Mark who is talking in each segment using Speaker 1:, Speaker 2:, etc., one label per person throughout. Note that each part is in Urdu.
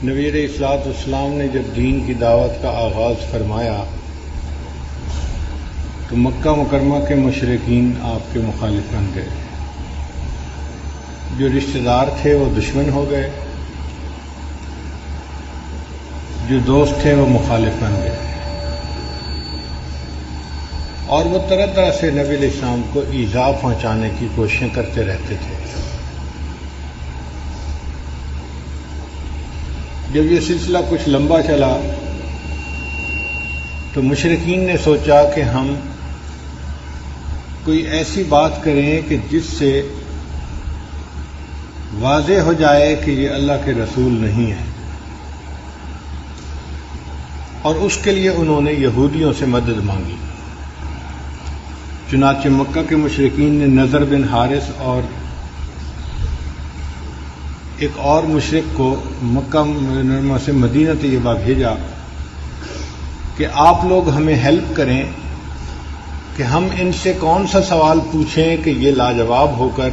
Speaker 1: نبی علیہ الصلوۃ والسلام نے جب دین کی دعوت کا آغاز فرمایا تو مکہ مکرمہ کے مشرکین آپ کے مخالف بن گئے. جو رشتہ دار تھے وہ دشمن ہو گئے، جو دوست تھے وہ مخالف بن گئے، اور وہ طرح طرح سے نبی علیہ السلام کو ایذا پہنچانے کی کوششیں کرتے رہتے تھے. جب یہ سلسلہ کچھ لمبا چلا تو مشرکین نے سوچا کہ ہم کوئی ایسی بات کریں کہ جس سے واضح ہو جائے کہ یہ اللہ کے رسول نہیں ہے، اور اس کے لیے انہوں نے یہودیوں سے مدد مانگی. چنانچہ مکہ کے مشرکین نے نضر بن حارث اور ایک اور مشرک کو مکہ مکرمہ سے مدینہ طیبہ بھیجا کہ آپ لوگ ہمیں ہیلپ کریں کہ ہم ان سے کون سا سوال پوچھیں کہ یہ لاجواب ہو کر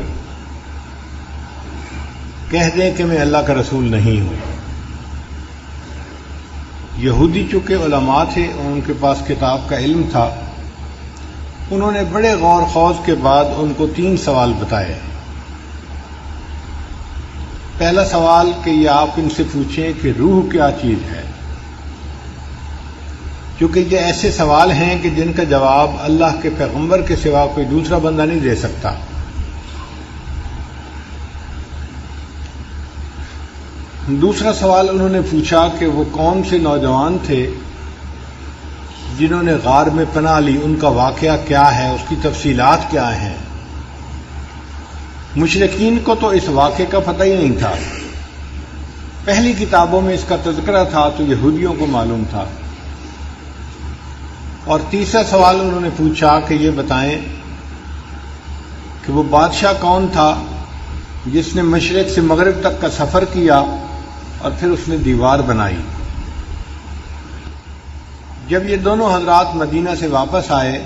Speaker 1: کہہ دیں کہ میں اللہ کا رسول نہیں ہوں. یہودی چونکہ علماء تھے اور ان کے پاس کتاب کا علم تھا، انہوں نے بڑے غور خوض کے بعد ان کو 3 سوال بتائے. پہلا سوال کہ یہ آپ ان سے پوچھیں کہ روح کیا چیز ہے، کیونکہ یہ ایسے سوال ہیں کہ جن کا جواب اللہ کے پیغمبر کے سوا کوئی دوسرا بندہ نہیں دے سکتا. دوسرا سوال انہوں نے پوچھا کہ وہ کون سے نوجوان تھے جنہوں نے غار میں پناہ لی، ان کا واقعہ کیا ہے، اس کی تفصیلات کیا ہیں. مشرکین کو تو اس واقعے کا پتہ ہی نہیں تھا، پہلی کتابوں میں اس کا تذکرہ تھا تو یہودیوں کو معلوم تھا. اور تیسرا سوال انہوں نے پوچھا کہ یہ بتائیں کہ وہ بادشاہ کون تھا جس نے مشرق سے مغرب تک کا سفر کیا اور پھر اس نے دیوار بنائی. جب یہ دونوں حضرات مدینہ سے واپس آئے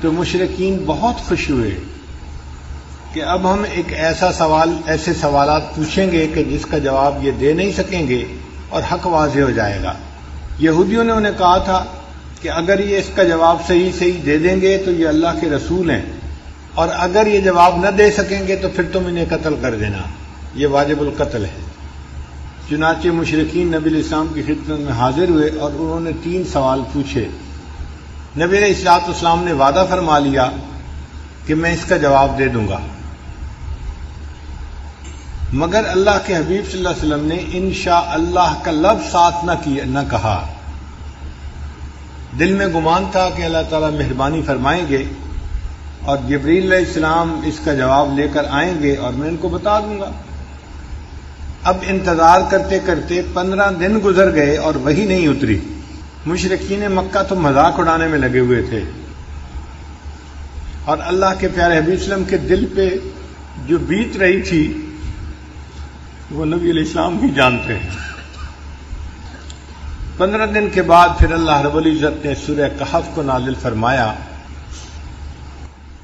Speaker 1: تو مشرکین بہت خوش ہوئے کہ اب ہم ایک ایسے سوالات پوچھیں گے کہ جس کا جواب یہ دے نہیں سکیں گے اور حق واضح ہو جائے گا. یہودیوں نے انہیں کہا تھا کہ اگر یہ اس کا جواب صحیح دے دیں گے تو یہ اللہ کے رسول ہیں، اور اگر یہ جواب نہ دے سکیں گے تو پھر تم انہیں قتل کر دینا، یہ واجب القتل ہے. چنانچہ مشرکین نبی علیہ السلام کی خدمت میں حاضر ہوئے اور انہوں نے 3 سوال پوچھے. نبی علیہ الصلوۃ والسلام نے وعدہ فرما لیا کہ میں اس کا جواب دے دوں گا، مگر اللہ کے حبیب صلی اللہ علیہ وسلم نے انشاءاللہ کا لفظ ساتھ نہ کہا. دل میں گمان تھا کہ اللہ تعالیٰ مہربانی فرمائیں گے اور جبریل علیہ السلام اس کا جواب لے کر آئیں گے اور میں ان کو بتا دوں گا. اب انتظار کرتے کرتے 15 دن گزر گئے اور وحی نہیں اتری. مشرکین مکہ تو مذاق اڑانے میں لگے ہوئے تھے، اور اللہ کے پیارے حبیب صلی اللہ علیہ وسلم کے دل پہ جو بیت رہی تھی وہ نبی علیہ السلام بھی جانتے ہیں. 15 دن کے بعد پھر اللہ رب العزت نے سورہ کہف کو نازل فرمایا.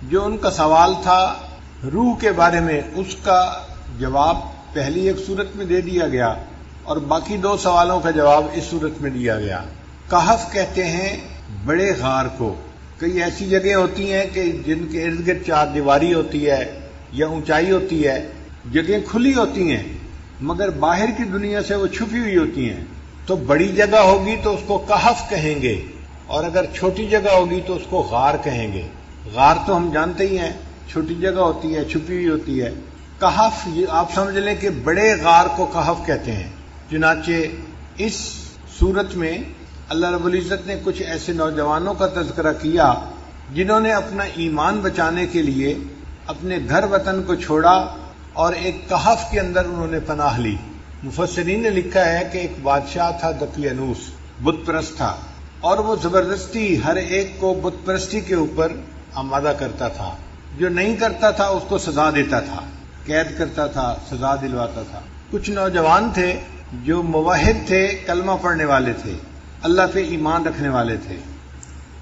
Speaker 1: جو ان کا سوال تھا روح کے بارے میں، اس کا جواب پہلی ایک صورت میں دے دیا گیا اور باقی 2 سوالوں کا جواب اس صورت میں دیا گیا. کہف کہتے ہیں بڑے غار کو. کئی ایسی جگہیں ہوتی ہیں کہ جن کے ارد گرد 4 دیواری ہوتی ہے یا اونچائی ہوتی ہے، جگہیں کھلی ہوتی ہیں مگر باہر کی دنیا سے وہ چھپی ہوئی ہوتی ہیں. تو بڑی جگہ ہوگی تو اس کو کہف کہیں گے، اور اگر چھوٹی جگہ ہوگی تو اس کو غار کہیں گے. غار تو ہم جانتے ہی ہیں، چھوٹی جگہ ہوتی ہے، چھپی ہوئی ہوتی ہے. کہف یہ آپ سمجھ لیں کہ بڑے غار کو کہف کہتے ہیں. چنانچہ اس صورت میں اللہ رب العزت نے کچھ ایسے نوجوانوں کا تذکرہ کیا جنہوں نے اپنا ایمان بچانے کے لیے اپنے گھر وطن کو چھوڑا اور ایک کہف کے اندر انہوں نے پناہ لی. مفسرین نے لکھا ہے کہ ایک بادشاہ تھا دقیانوس، بت پرست تھا، اور وہ زبردستی ہر ایک کو بت پرستی کے اوپر آمادہ کرتا تھا. جو نہیں کرتا تھا اس کو سزا دیتا تھا، قید کرتا تھا، سزا دلواتا تھا. کچھ نوجوان تھے جو موحد تھے، کلمہ پڑھنے والے تھے، اللہ پہ ایمان رکھنے والے تھے.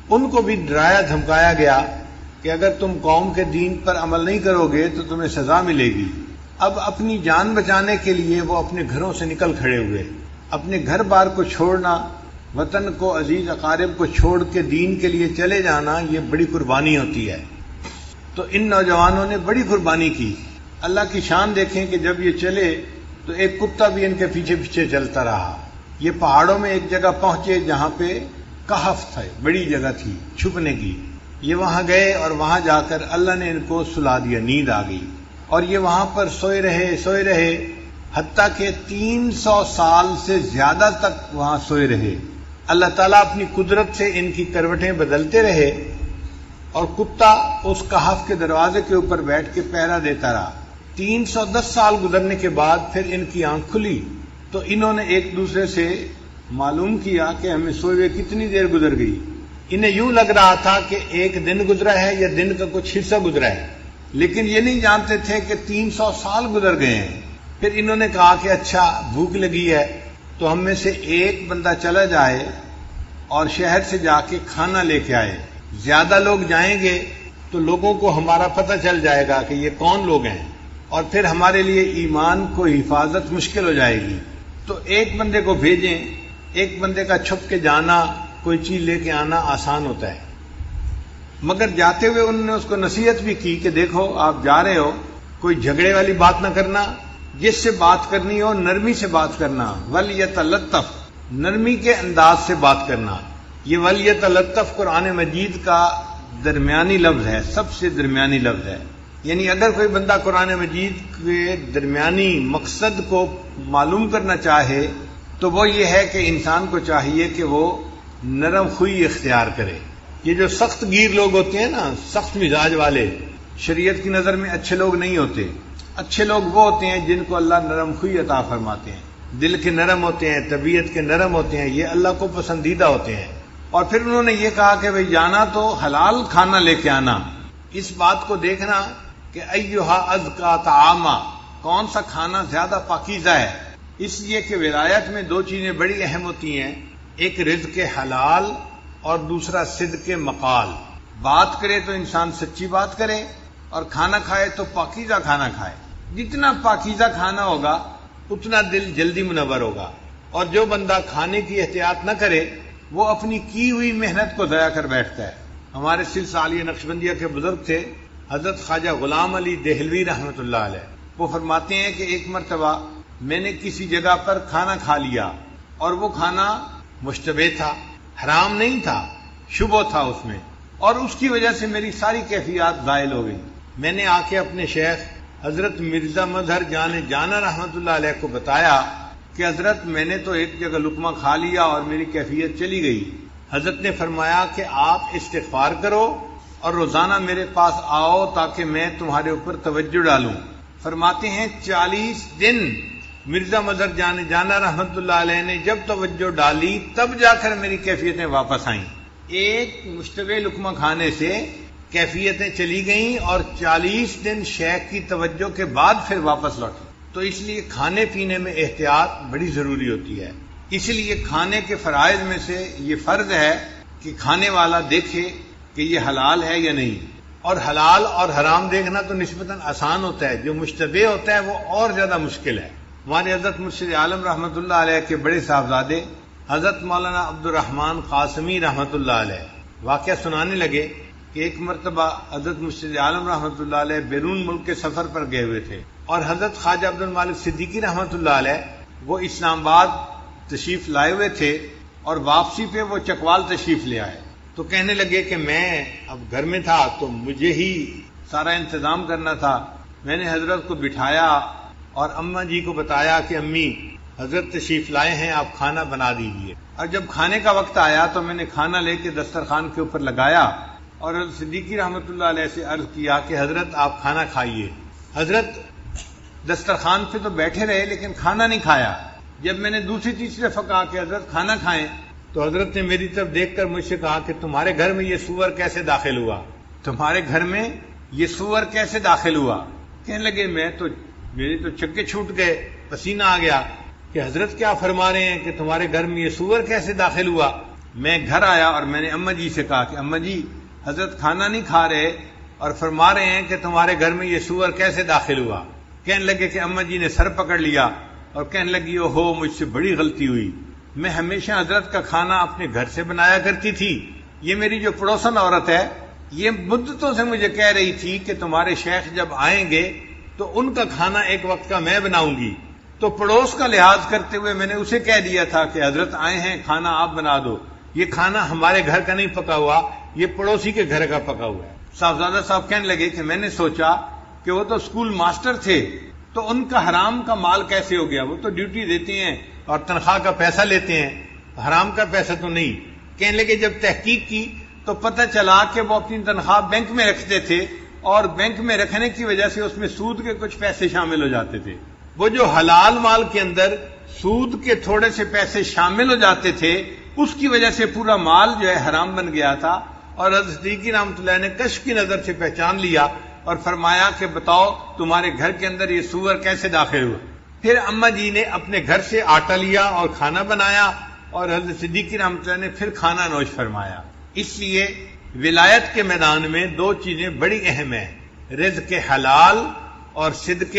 Speaker 1: ان کو بھی ڈرایا دھمکایا گیا کہ اگر تم قوم کے دین پر عمل نہیں کرو گے تو تمہیں سزا ملے گی. اب اپنی جان بچانے کے لیے وہ اپنے گھروں سے نکل کھڑے ہوئے. اپنے گھر بار کو چھوڑنا، وطن کو، عزیز اقارب کو چھوڑ کے دین کے لیے چلے جانا، یہ بڑی قربانی ہوتی ہے. تو ان نوجوانوں نے بڑی قربانی کی. اللہ کی شان دیکھیں کہ جب یہ چلے تو ایک کتا بھی ان کے پیچھے پیچھے چلتا رہا. یہ پہاڑوں میں ایک جگہ پہنچے جہاں پہ کہف تھے، بڑی جگہ تھی چھپنے کی. یہ وہاں گئے اور وہاں جا کر اللہ نے ان کو سلا دیا، نیند آ گئی. اور یہ وہاں پر سوئے رہے حتیٰ کہ 300 سال سے زیادہ تک وہاں سوئے رہے. اللہ تعالیٰ اپنی قدرت سے ان کی کروٹیں بدلتے رہے اور کتا اس کہف کے دروازے کے اوپر بیٹھ کے پہرا دیتا رہا. 310 سال گزرنے کے بعد پھر ان کی آنکھ کھلی تو انہوں نے ایک دوسرے سے معلوم کیا کہ ہمیں سوئے ہوئے کتنی دیر گزر گئی. انہیں یوں لگ رہا تھا کہ ایک دن گزرا ہے یا دن کا کچھ حصہ گزرا ہے، لیکن یہ نہیں جانتے تھے کہ 300 سال گزر گئے ہیں. پھر انہوں نے کہا کہ اچھا بھوک لگی ہے تو ہم میں سے ایک بندہ چلا جائے اور شہر سے جا کے کھانا لے کے آئے. زیادہ لوگ جائیں گے تو لوگوں کو ہمارا پتہ چل جائے گا کہ یہ کون لوگ ہیں، اور پھر ہمارے لیے ایمان کو حفاظت مشکل ہو جائے گی. تو ایک بندے کو بھیجیں. ایک بندے کا چھپ کے جانا، کوئی چیز لے کے آنا آسان ہوتا ہے، مگر جاتے ہوئے انہوں نے اس کو نصیحت بھی کی کہ دیکھو آپ جا رہے ہو، کوئی جھگڑے والی بات نہ کرنا، جس سے بات کرنی ہو نرمی سے بات کرنا. وَلْيَتَلَطَّفْ، نرمی کے انداز سے بات کرنا. یہ وَلْيَتَلَطَّفْ قرآن مجید کا درمیانی لفظ ہے، سب سے درمیانی لفظ ہے. یعنی اگر کوئی بندہ قرآن مجید کے درمیانی مقصد کو معلوم کرنا چاہے تو وہ یہ ہے کہ انسان کو چاہیے کہ وہ نرم خوئی اختیار کرے. یہ جو سخت گیر لوگ ہوتے ہیں نا، سخت مزاج والے، شریعت کی نظر میں اچھے لوگ نہیں ہوتے. اچھے لوگ وہ ہوتے ہیں جن کو اللہ نرم خوئی عطا فرماتے ہیں، دل کے نرم ہوتے ہیں، طبیعت کے نرم ہوتے ہیں، یہ اللہ کو پسندیدہ ہوتے ہیں. اور پھر انہوں نے یہ کہا کہ بھئی جانا تو حلال کھانا لے کے آنا. اس بات کو دیکھنا کہ ایھا ازکا طعاما، کون سا کھانا زیادہ پاکیزہ ہے. اس لیے کہ ولایت میں دو چیزیں بڑی اہم ہوتی ہیں، ایک رزق حلال اور دوسرا صدق مقال. بات کرے تو انسان سچی بات کرے اور کھانا کھائے تو پاکیزہ کھانا کھائے. جتنا پاکیزہ کھانا ہوگا اتنا دل جلدی منور ہوگا. اور جو بندہ کھانے کی احتیاط نہ کرے وہ اپنی کی ہوئی محنت کو ضائع کر بیٹھتا ہے. ہمارے سلسلہ عالیہ نقشبندیہ کے بزرگ تھے حضرت خواجہ غلام علی دہلوی رحمۃ اللہ علیہ. وہ فرماتے ہیں کہ ایک مرتبہ میں نے کسی جگہ پر کھانا کھا لیا اور وہ کھانا مشتبہ تھا، حرام نہیں تھا، شبہ تھا اس میں، اور اس کی وجہ سے میری ساری کیفیات زائل ہو گئی. میں نے آ کے اپنے شیخ حضرت مرزا مظہر جانا رحمۃ اللہ علیہ کو بتایا کہ حضرت میں نے تو ایک جگہ لقمہ کھا لیا اور میری کیفیت چلی گئی. حضرت نے فرمایا کہ آپ استغفار کرو اور روزانہ میرے پاس آؤ تاکہ میں تمہارے اوپر توجہ ڈالوں. فرماتے ہیں 40 دن مرزا مظہر جانا رحمۃ اللہ علیہ نے جب توجہ ڈالی تب جا کر میری کیفیتیں واپس آئیں. ایک مشتبہ لقمہ کھانے سے کیفیتیں چلی گئیں اور 40 دن شیخ کی توجہ کے بعد پھر واپس لوٹی. تو اس لیے کھانے پینے میں احتیاط بڑی ضروری ہوتی ہے. اس لیے کھانے کے فرائض میں سے یہ فرض ہے کہ کھانے والا دیکھے کہ یہ حلال ہے یا نہیں. اور حلال اور حرام دیکھنا تو نسبتاً آسان ہوتا ہے، جو مشتبہ ہوتا ہے وہ اور زیادہ مشکل ہے. ہمارے حضرت مرشد عالم رحمۃ اللہ علیہ کے بڑے صاحبزادے حضرت مولانا عبد الرحمن قاسمی رحمۃ اللہ علیہ واقعہ سنانے لگے کہ ایک مرتبہ حضرت مرشد عالم رحمۃ اللہ علیہ بیرون ملک کے سفر پر گئے ہوئے تھے اور حضرت خواجہ عبد المالک صدیقی رحمۃ اللہ علیہ وہ اسلام آباد تشریف لائے ہوئے تھے اور واپسی پہ وہ چکوال تشریف لے آئے. تو کہنے لگے کہ میں اب گھر میں تھا تو مجھے ہی سارا انتظام کرنا تھا. میں نے حضرت کو بٹھایا اور اماں جی کو بتایا کہ امی حضرت تشریف لائے ہیں، آپ کھانا بنا دیجیے. اور جب کھانے کا وقت آیا تو میں نے کھانا لے کے دسترخوان کے اوپر لگایا اور حضرت صدیقی رحمۃ اللہ علیہ سے عرض کیا کہ حضرت آپ کھانا کھائیے. حضرت دسترخوان پہ تو بیٹھے رہے لیکن کھانا نہیں کھایا. جب میں نے دوسری تیسری دفعہ کہا کہ حضرت کھانا کھائیں تو حضرت نے میری طرف دیکھ کر مجھ سے کہا کہ تمہارے گھر میں یہ سور کیسے داخل ہوا؟ تمہارے گھر میں یہ سور کیسے داخل ہوا؟ کہنے لگے میرے تو چکے چھوٹ گئے، پسینہ آ گیا کہ حضرت کیا فرما رہے ہیں کہ تمہارے گھر میں یہ سور کیسے داخل ہوا؟ میں گھر آیا اور میں نے اماں جی سے کہا کہ اماں جی حضرت کھانا نہیں کھا رہے اور فرما رہے ہیں کہ تمہارے گھر میں یہ سور کیسے داخل ہوا؟ کہنے لگے کہ اماں جی نے سر پکڑ لیا اور کہنے لگی او ہو مجھ سے بڑی غلطی ہوئی، میں ہمیشہ حضرت کا کھانا اپنے گھر سے بنایا کرتی تھی، یہ میری جو پڑوسن عورت ہے یہ مدتوں سے مجھے کہہ رہی تھی کہ تمہارے شیخ جب آئیں گے تو ان کا کھانا ایک وقت کا میں بناؤں گی، تو پڑوس کا لحاظ کرتے ہوئے میں نے اسے کہہ دیا تھا کہ حضرت آئے ہیں کھانا آپ بنا دو، یہ کھانا ہمارے گھر کا نہیں پکا ہوا، یہ پڑوسی کے گھر کا پکا ہوا ہے۔ صاحبزادہ صاحب کہنے لگے کہ میں نے سوچا کہ وہ تو سکول ماسٹر تھے تو ان کا حرام کا مال کیسے ہو گیا، وہ تو ڈیوٹی دیتے ہیں اور تنخواہ کا پیسہ لیتے ہیں، حرام کا پیسہ تو نہیں۔ کہنے لگے جب تحقیق کی تو پتہ چلا کہ وہ اپنی تنخواہ بینک میں رکھتے تھے اور بینک میں رکھنے کی وجہ سے اس میں سود کے کچھ پیسے شامل ہو جاتے تھے، وہ جو حلال مال کے اندر سود کے تھوڑے سے پیسے شامل ہو جاتے تھے اس کی وجہ سے پورا مال جو ہے حرام بن گیا تھا، اور حضرت صدیقی رحمۃ اللہ نے کشف کی نظر سے پہچان لیا اور فرمایا کہ بتاؤ تمہارے گھر کے اندر یہ سور کیسے داخل ہوا۔ پھر اماں جی نے اپنے گھر سے آٹا لیا اور کھانا بنایا اور حضرت صدیقی رحمۃ اللہ نے پھر کھانا نوش فرمایا۔ اس لیے ولایت کے میدان میں دو چیزیں بڑی اہم ہیں، رزق حلال اور صدق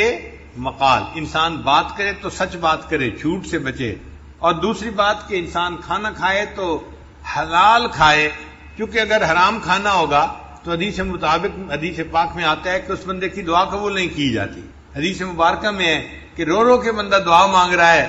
Speaker 1: مقال، انسان بات کرے تو سچ بات کرے، جھوٹ سے بچے، اور دوسری بات کہ انسان کھانا کھائے تو حلال کھائے، کیونکہ اگر حرام کھانا ہوگا تو حدیث مطابق حدیث پاک میں آتا ہے کہ اس بندے کی دعا قبول نہیں کی جاتی۔ حدیث مبارکہ میں ہے کہ رو رو کے بندہ دعا مانگ رہا ہے،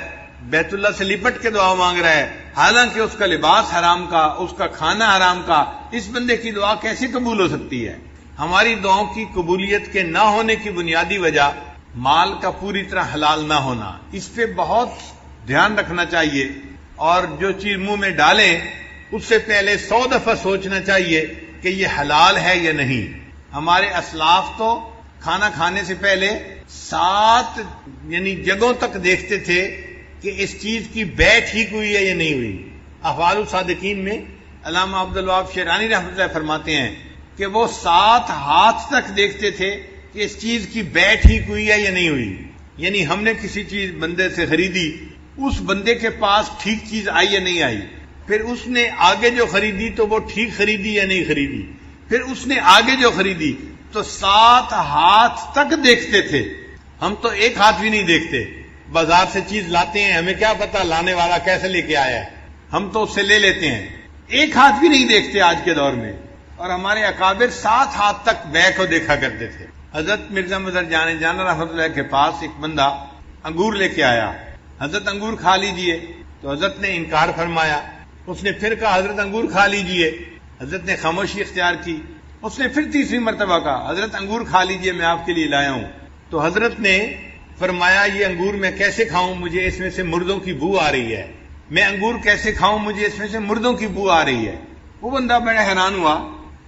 Speaker 1: بیت اللہ سے لپٹ کے دعا مانگ رہا ہے، حالانکہ اس کا لباس حرام کا، اس کا کھانا حرام کا، اس بندے کی دعا کیسے قبول ہو سکتی ہے؟ ہماری دعاؤں کی قبولیت کے نہ ہونے کی بنیادی وجہ مال کا پوری طرح حلال نہ ہونا، اس پہ بہت دھیان رکھنا چاہیے، اور جو چیز منہ میں ڈالیں اس سے پہلے 100 دفعہ سوچنا چاہیے کہ یہ حلال ہے یا نہیں۔ ہمارے اسلاف تو کھانا کھانے سے پہلے 7 جگہوں تک دیکھتے تھے کہ اس چیز کی بے ٹھیک ہوئی ہے یا نہیں ہوئی۔ احوال الصادقین میں علامہ عبدالوہاب شیرانی رحمۃ اللہ فرماتے ہیں کہ وہ 7 ہاتھ تک دیکھتے تھے کہ اس چیز کی بے ٹھیک ہوئی ہے یا نہیں ہوئی، یعنی ہم نے کسی چیز بندے سے خریدی، اس بندے کے پاس ٹھیک چیز آئی یا نہیں آئی، پھر اس نے آگے جو خریدی تو وہ ٹھیک خریدی یا نہیں خریدی، پھر اس نے آگے جو خریدی، تو 7 ہاتھ تک دیکھتے تھے۔ ہم تو ایک ہاتھ بھی نہیں دیکھتے، بازار سے چیز لاتے ہیں، ہمیں کیا پتا لانے والا کیسے لے کے آیا ہے، ہم تو اس سے لے لیتے ہیں، ایک ہاتھ بھی نہیں دیکھتے آج کے دور میں۔ اور ہمارے اکابر 7 ہاتھ تک بے کو دیکھا کرتے تھے۔ حضرت مرزا مظہر جان رحمۃ اللہ کے پاس ایک بندہ انگور لے کے آیا، حضرت انگور کھا لیجئے، تو حضرت نے انکار فرمایا۔ اس نے پھر کہا حضرت انگور کھا لیجئے، حضرت نے خاموشی اختیار کی۔ اس نے پھر تیسری مرتبہ کہا حضرت انگور کھا لیجئے، میں آپ کے لیے لایا ہوں۔ تو حضرت نے فرمایا یہ انگور میں کیسے کھاؤں، مجھے اس میں سے مردوں کی بو آ رہی ہے، میں انگور کیسے کھاؤں، مجھے اس میں سے مردوں کی بو آ رہی ہے۔ وہ بندہ بڑا حیران ہوا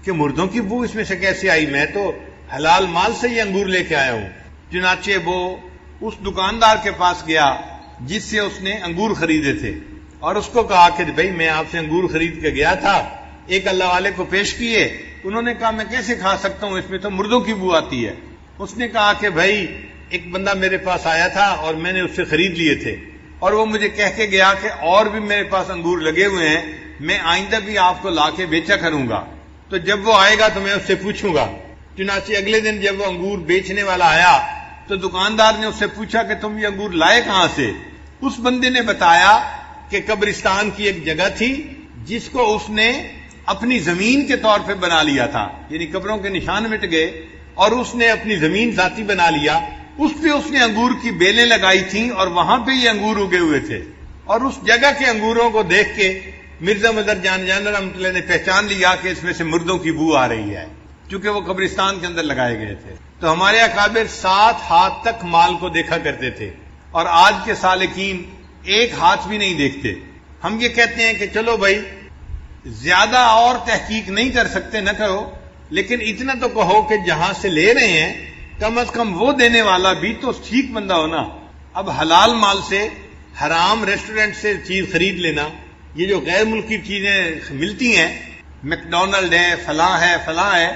Speaker 1: کہ مردوں کی بو اس میں سے کیسے آئی، میں تو حلال مال سے یہ انگور لے کے آیا ہوں۔ چنانچہ وہ اس دکاندار کے پاس گیا جس سے اس نے انگور خریدے تھے، اور اس کو کہا کہ بھئی میں آپ سے انگور خرید کے گیا تھا، ایک اللہ والے کو پیش کیے، انہوں نے کہا میں کیسے کھا سکتا ہوں، اس میں تو مردوں کی بو آتی ہے۔ اس نے کہا کہ بھئی ایک بندہ میرے پاس آیا تھا اور میں نے اس سے خرید لیے تھے، اور وہ مجھے کہہ کے گیا کہ اور بھی میرے پاس انگور لگے ہوئے ہیں، میں آئندہ بھی آپ کو لا کے بیچا کروں گا، تو جب وہ آئے گا تو میں اس سے پوچھوں گا۔ چنانچہ اگلے دن جب وہ انگور بیچنے والا آیا تو دکاندار نے اس سے پوچھا کہ تم یہ انگور لائے کہاں سے؟ اس بندے نے بتایا کہ قبرستان کی ایک جگہ تھی جس کو اس نے اپنی زمین کے طور پہ بنا لیا تھا، یعنی قبروں کے نشان مٹ گئے اور اس نے اپنی زمین ذاتی بنا لیا، اس پہ اس نے انگور کی بیلیں لگائی تھیں اور وہاں پہ یہ انگور اگے ہوئے تھے، اور اس جگہ کے انگوروں کو دیکھ کے مرزا مظہر جان رحمۃ اللہ نے پہچان لیا کہ اس میں سے مردوں کی بو آ رہی ہے، چونکہ وہ قبرستان کے اندر لگائے گئے تھے۔ تو ہمارے اکابر 7 ہاتھ تک مال کو دیکھا کرتے تھے، اور آج کے سالکین ایک ہاتھ بھی نہیں دیکھتے۔ ہم یہ کہتے ہیں کہ چلو بھائی زیادہ اور تحقیق نہیں کر سکتے، نہ کرو، لیکن اتنا تو کہو کہ جہاں سے لے رہے ہیں کم از کم وہ دینے والا بھی تو ٹھیک بندہ ہونا۔ اب حلال مال سے حرام ریسٹورنٹ سے چیز خرید لینا، یہ جو غیر ملکی چیزیں ملتی ہیں، میکڈونلڈ ہے، فلاں ہے، فلاں ہے،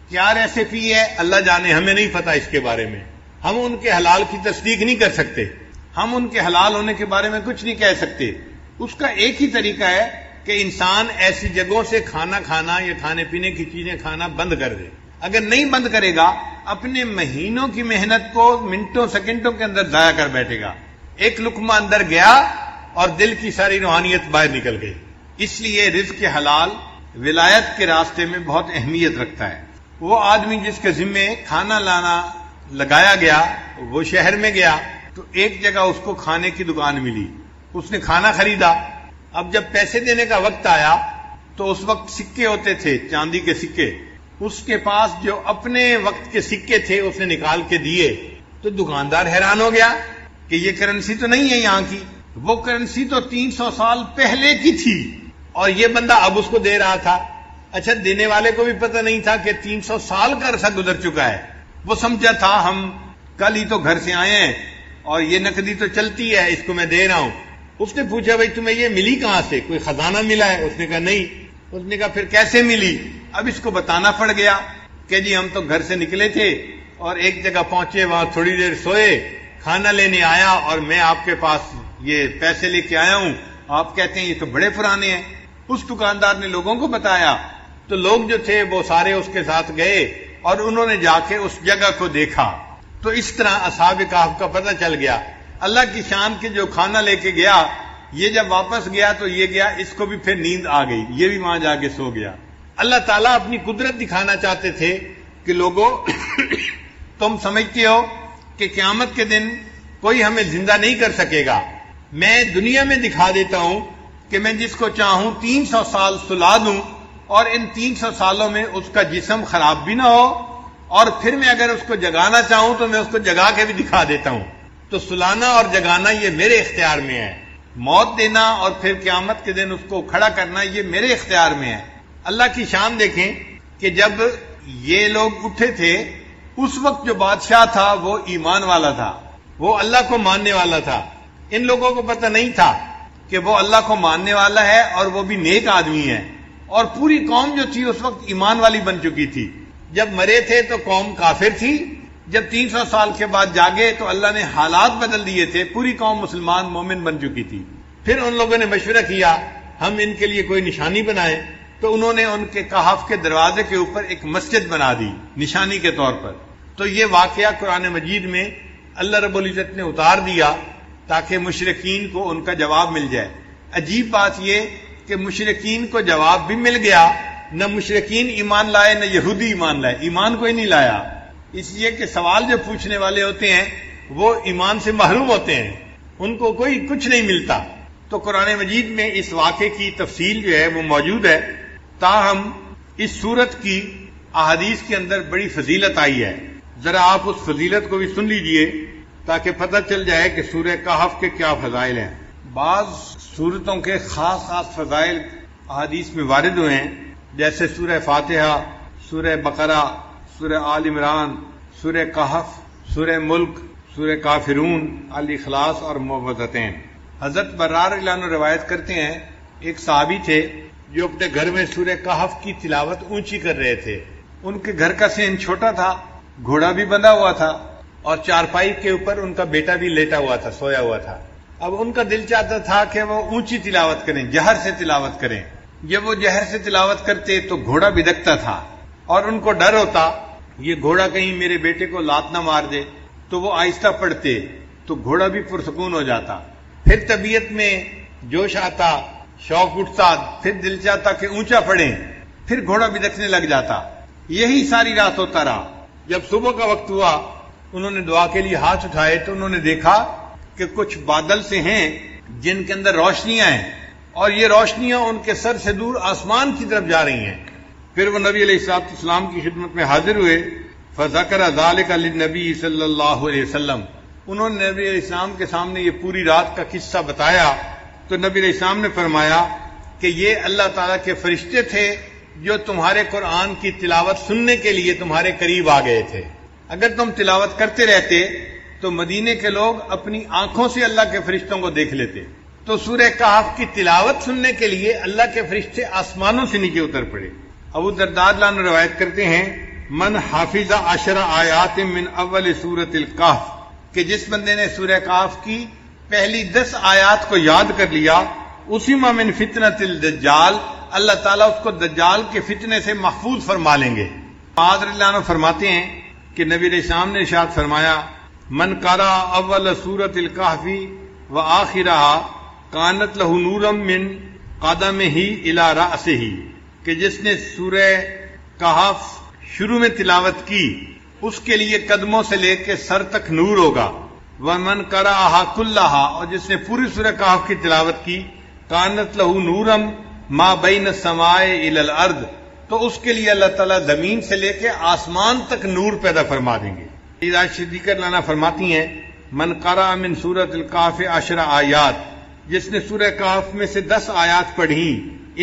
Speaker 1: کیا ریسیپی ہے اللہ جانے، ہمیں نہیں پتا اس کے بارے میں، ہم ان کے حلال کی تصدیق نہیں کر سکتے، ہم ان کے حلال ہونے کے بارے میں کچھ نہیں کہہ سکتے۔ اس کا ایک ہی طریقہ ہے کہ انسان ایسی جگہوں سے کھانا کھانا یا کھانے پینے کی چیزیں کھانا بند کر دے۔ اگر نہیں بند کرے گا اپنے مہینوں کی محنت کو منٹوں سیکنڈوں کے اندر ضائع کر بیٹھے گا. ایک لقمہ اندر گیا اور دل کی ساری روحانیت باہر نکل گئی. اس لیے رزق حلال ولایت کے راستے میں بہت اہمیت رکھتا ہے. وہ آدمی جس کے ذمے کھانا لانا لگایا گیا وہ شہر میں گیا تو ایک جگہ اس کو کھانے کی دکان ملی. اس نے کھانا خریدا. اب جب پیسے دینے کا وقت آیا تو اس وقت سکے ہوتے تھے، چاندی کے سکے. اس کے پاس جو اپنے وقت کے سکے تھے اس نے نکال کے دیے تو دکاندار حیران ہو گیا کہ یہ کرنسی تو نہیں ہے یہاں کی. وہ کرنسی تو 300 سال پہلے کی تھی اور یہ بندہ اب اس کو دے رہا تھا. اچھا، دینے والے کو بھی پتہ نہیں تھا کہ 300 سال کا عرصہ گزر چکا ہے. وہ سمجھا تھا ہم کل ہی تو گھر سے آئے ہیں اور یہ نقدی تو چلتی ہے، اس کو میں دے رہا ہوں. اس نے پوچھا بھائی تمہیں یہ ملی کہاں سے؟ کوئی خزانہ ملا ہے؟ اس نے کہا نہیں. اس نے کہا پھر کیسے ملی؟ اب اس کو بتانا پڑ گیا کہ جی ہم تو گھر سے نکلے تھے اور ایک جگہ پہنچے، وہاں تھوڑی دیر سوئے، کھانا لینے آیا اور میں آپ کے پاس یہ پیسے لے کے آیا ہوں. آپ کہتے ہیں یہ تو بڑے پرانے ہیں. اس دکاندار نے لوگوں کو بتایا تو لوگ جو تھے وہ سارے اس کے ساتھ گئے اور انہوں نے جا کے اس جگہ کو دیکھا. تو اس طرح اصحاب کہف کا پتہ چل گیا. اللہ کی شان کے جو کھانا لے کے گیا، یہ جب واپس گیا تو یہ گیا، اس کو بھی پھر نیند آ گئی، یہ بھی وہاں جا کے سو گیا. اللہ تعالیٰ اپنی قدرت دکھانا چاہتے تھے کہ لوگوں تم سمجھتے ہو کہ قیامت کے دن کوئی ہمیں زندہ نہیں کر سکے گا. میں دنیا میں دکھا دیتا ہوں کہ میں جس کو چاہوں 300 سال سلا دوں اور ان 300 سالوں میں اس کا جسم خراب بھی نہ ہو، اور پھر میں اگر اس کو جگانا چاہوں تو میں اس کو جگا کے بھی دکھا دیتا ہوں. تو سلانا اور جگانا یہ میرے اختیار میں ہے. موت دینا اور پھر قیامت کے دن اس کو کھڑا کرنا یہ میرے اختیار میں ہے. اللہ کی شان دیکھیں کہ جب یہ لوگ اٹھے تھے اس وقت جو بادشاہ تھا وہ ایمان والا تھا، وہ اللہ کو ماننے والا تھا. ان لوگوں کو پتہ نہیں تھا کہ وہ اللہ کو ماننے والا ہے اور وہ بھی نیک آدمی ہے. اور پوری قوم جو تھی اس وقت ایمان والی بن چکی تھی. جب مرے تھے تو قوم کافر تھی، جب 300 سال کے بعد جاگے تو اللہ نے حالات بدل دیے تھے، پوری قوم مسلمان مومن بن چکی تھی. پھر ان لوگوں نے مشورہ کیا ہم ان کے لیے کوئی نشانی بنائیں، تو انہوں نے ان کے کہف کے دروازے کے اوپر ایک مسجد بنا دی نشانی کے طور پر. تو یہ واقعہ قرآن مجید میں اللہ رب العزت نے اتار دیا تاکہ مشرکین کو ان کا جواب مل جائے. عجیب بات یہ کہ مشرکین کو جواب بھی مل گیا. نہ مشرکین ایمان لائے نہ یہودی ایمان لائے، ایمان کوئی نہیں لایا. اس لیے کہ سوال جو پوچھنے والے ہوتے ہیں وہ ایمان سے محروم ہوتے ہیں، ان کو کوئی کچھ نہیں ملتا. تو قرآن مجید میں اس واقعے کی تفصیل جو ہے وہ موجود ہے. تاہم اس سورت کی احادیث کے اندر بڑی فضیلت آئی ہے. ذرا آپ اس فضیلت کو بھی سن لیجئے تاکہ پتہ چل جائے کہ سورہ کہف کے کیا فضائل ہیں. بعض سورتوں کے خاص خاص فضائل احادیث میں وارد ہوئے ہیں، جیسے سورہ فاتحہ، سورہ بقرہ، سورہ آل عمران، سورہ کہف، سورہ ملک، سورہ کافرون، الاخلاص اور معوذتین. حضرت برار رضی اللہ عنہ روایت کرتے ہیں ایک صحابی تھے جو اپنے گھر میں سورہ کہف کی تلاوت اونچی کر رہے تھے. ان کے گھر کا صحن چھوٹا تھا، گھوڑا بھی بندھا ہوا تھا اور چارپائی کے اوپر ان کا بیٹا بھی لیٹا ہوا تھا، سویا ہوا تھا. اب ان کا دل چاہتا تھا کہ وہ اونچی تلاوت کریں، جہر سے تلاوت کریں. جب وہ جہر سے تلاوت کرتے تو گھوڑا بھی دکتا تھا اور ان کو ڈر ہوتا یہ گھوڑا کہیں میرے بیٹے کو لات نہ مار دے. تو وہ آہستہ پڑھتے تو گھوڑا بھی پرسکون ہو جاتا. پھر طبیعت میں جوش آتا، شوق اٹھتا، پھر دل چاہتا کہ اونچا پڑھیں، پھر گھوڑا بھی دکنے لگ جاتا. یہی ساری رات ہوتا رہا. جب صبح کا وقت ہوا انہوں نے دعا کے لیے ہاتھ اٹھائے تو انہوں نے دیکھا کہ کچھ بادل سے ہیں جن کے اندر روشنیاں ہیں اور یہ روشنیاں ان کے سر سے دور آسمان کی طرف جا رہی ہیں. پھر وہ نبی علیہ السلام کی خدمت میں حاضر ہوئے. فذکر ذلک للنبی صلی اللہ علیہ وسلم. انہوں نے نبی علیہ السلام کے سامنے یہ پوری رات کا قصہ بتایا تو نبی علیہ السلام نے فرمایا کہ یہ اللہ تعالیٰ کے فرشتے تھے جو تمہارے قرآن کی تلاوت سننے کے لیے تمہارے قریب آ گئے تھے. اگر تم تلاوت کرتے رہتے تو مدینے کے لوگ اپنی آنکھوں سے اللہ کے فرشتوں کو دیکھ لیتے. تو سورہ کہف کی تلاوت سننے کے لیے اللہ کے فرشتے آسمانوں سے نیچے اتر پڑے. ابو درداء رضی اللہ عنہ روایت کرتے ہیں من حافظ 10 آیات من اول سورۃ الکہف، کہ جس بندے نے سورہ کہف کی پہلی 10 آیات کو یاد کر لیا، اسی من فتنۃ الدجال، اللہ تعالیٰ اس کو دجال کے فتنے سے محفوظ فرما لیں گے. معاذ رضی اللہ عنہ فرماتے ہیں کہ نبی علیہ السلام نے ارشاد فرمایا من قرأ اول سورۃ الکہف وآخرها کانت لہ نورا من قدمہ الی رأسہ، کہ جس نے سورہ کہف شروع میں تلاوت کی اس کے لیے قدموں سے لے کے سر تک نور ہوگا۔ ومن قرأها کلها، اور جس نے پوری سورہ کہف کی تلاوت کی کانت لہ نورا ما بین السماء الی الارض، تو اس کے لیے اللہ تعالیٰ زمین سے لے کے آسمان تک نور پیدا فرما دیں گے۔ صدیقہ لانا فرماتی ہیں من قرأ من سورۃ الکہف 10 آیات، جس نے سورہ کہف میں سے 10 آیات پڑھی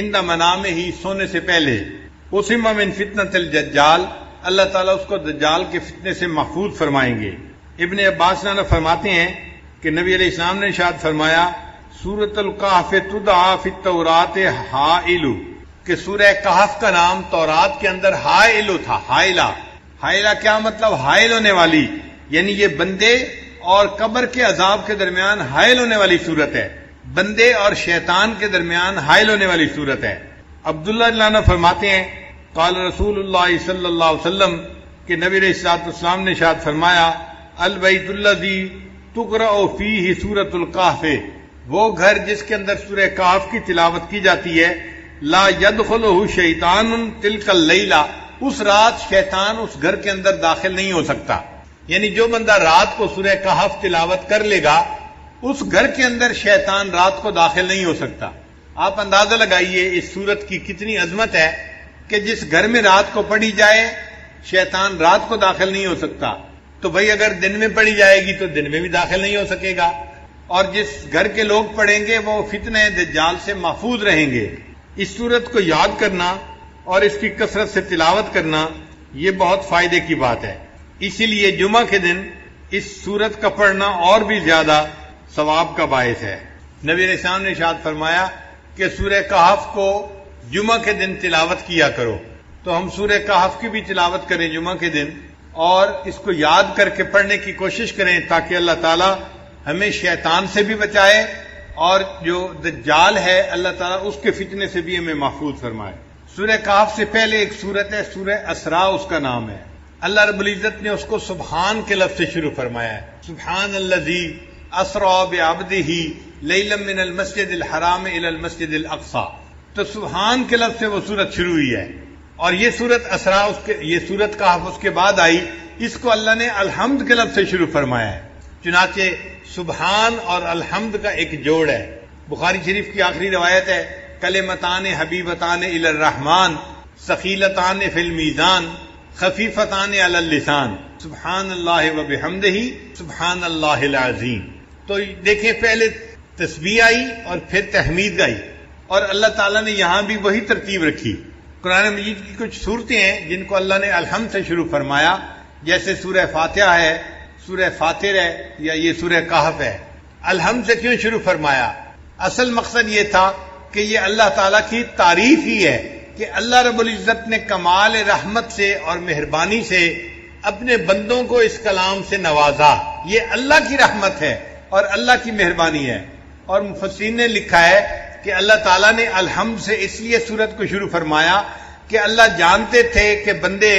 Speaker 1: عند منامہ، سونے سے پہلے، اسم من فتنۃ الدجال، اللہ تعالیٰ اس کو دجال کے فتنے سے محفوظ فرمائیں گے۔ ابن عباس لانا فرماتے ہیں کہ نبی علیہ السلام نے ارشاد فرمایا سورۃ الکہف تدعا فی التوراۃ حائل، کہ سورہ کہف کا نام تورات کے اندر حائل تھا۔ حائلہ، حائلہ کیا مطلب؟ حائل ہونے والی، یعنی یہ بندے اور قبر کے عذاب کے درمیان حائل ہونے والی صورت ہے، بندے اور شیطان کے درمیان حائل ہونے والی صورت ہے۔ عبداللہ عنہ فرماتے ہیں قال رسول اللہ صلی اللہ علیہ وسلم، کہ نبی علیہ الصلوۃ والسلام نے ارشاد فرمایا البیت الذی تقرأ فیہ سورۃ الکہف، وہ گھر جس کے اندر سورہ کہف کی تلاوت کی جاتی ہے، لا یدخلہ شیطان تلک اللیلہ، اس رات شیطان اس گھر کے اندر داخل نہیں ہو سکتا۔ یعنی جو بندہ رات کو سورہ کہف تلاوت کر لے گا اس گھر کے اندر شیطان رات کو داخل نہیں ہو سکتا۔ آپ اندازہ لگائیے اس سورت کی کتنی عظمت ہے کہ جس گھر میں رات کو پڑھی جائے شیطان رات کو داخل نہیں ہو سکتا، تو بھئی اگر دن میں پڑھی جائے گی تو دن میں بھی داخل نہیں ہو سکے گا، اور جس گھر کے لوگ پڑھیں گے وہ فتنہ دجال سے محفوظ رہیں گے۔ اس سورت کو یاد کرنا اور اس کی کثرت سے تلاوت کرنا یہ بہت فائدے کی بات ہے، اسی لیے جمعہ کے دن اس سورت کا پڑھنا اور بھی زیادہ ثواب کا باعث ہے۔ نبی علیہ السلام نے ارشاد فرمایا کہ سورہ کہف کو جمعہ کے دن تلاوت کیا کرو، تو ہم سورہ کہف کی بھی تلاوت کریں جمعہ کے دن اور اس کو یاد کر کے پڑھنے کی کوشش کریں تاکہ اللہ تعالی ہمیں شیطان سے بھی بچائے اور جو دجال ہے اللہ تعالیٰ اس کے فتنے سے بھی ہمیں محفوظ فرمائے۔ سورہ کہف سے پہلے ایک سورت ہے سورہ اسراء، اس کا نام ہے۔ اللہ رب العزت نے اس کو سبحان کے لفظ سے شروع فرمایا ہے، سبحان الذی اسریٰ بعبدہ لیلا من المسجد الحرام الی المسجد الاقصی، تو سبحان کے لفظ سے وہ سورت شروع ہوئی ہے، اور یہ سورت اسراء یہ سورت کہف اس کے بعد آئی، اس کو اللہ نے الحمد کے لفظ سے شروع فرمایا ہے۔ چنانچہ سبحان اور الحمد کا ایک جوڑ ہے۔ بخاری شریف کی آخری روایت ہے کلمتان حبیبتان الی الرحمن ثقیلتان فی المیزان خفیفتان علی اللسان سبحان اللہ و بحمدہ سبحان اللہ العظیم۔ تو دیکھیں پہلے تسبیح آئی اور پھر تحمید آئی، اور اللہ تعالیٰ نے یہاں بھی وہی ترتیب رکھی۔ قرآن مجید کی کچھ صورتیں ہیں جن کو اللہ نے الحمد سے شروع فرمایا، جیسے سورہ فاتحہ ہے، سورہ فاطر ہے، یا یہ سورہ کہف ہے۔ الحمد سے کیوں شروع فرمایا؟ اصل مقصد یہ تھا کہ یہ اللہ تعالیٰ کی تعریف ہی ہے کہ اللہ رب العزت نے کمال رحمت سے اور مہربانی سے اپنے بندوں کو اس کلام سے نوازا، یہ اللہ کی رحمت ہے اور اللہ کی مہربانی ہے۔ اور مفسرین نے لکھا ہے کہ اللہ تعالیٰ نے الحمد سے اس لیے سورت کو شروع فرمایا کہ اللہ جانتے تھے کہ بندے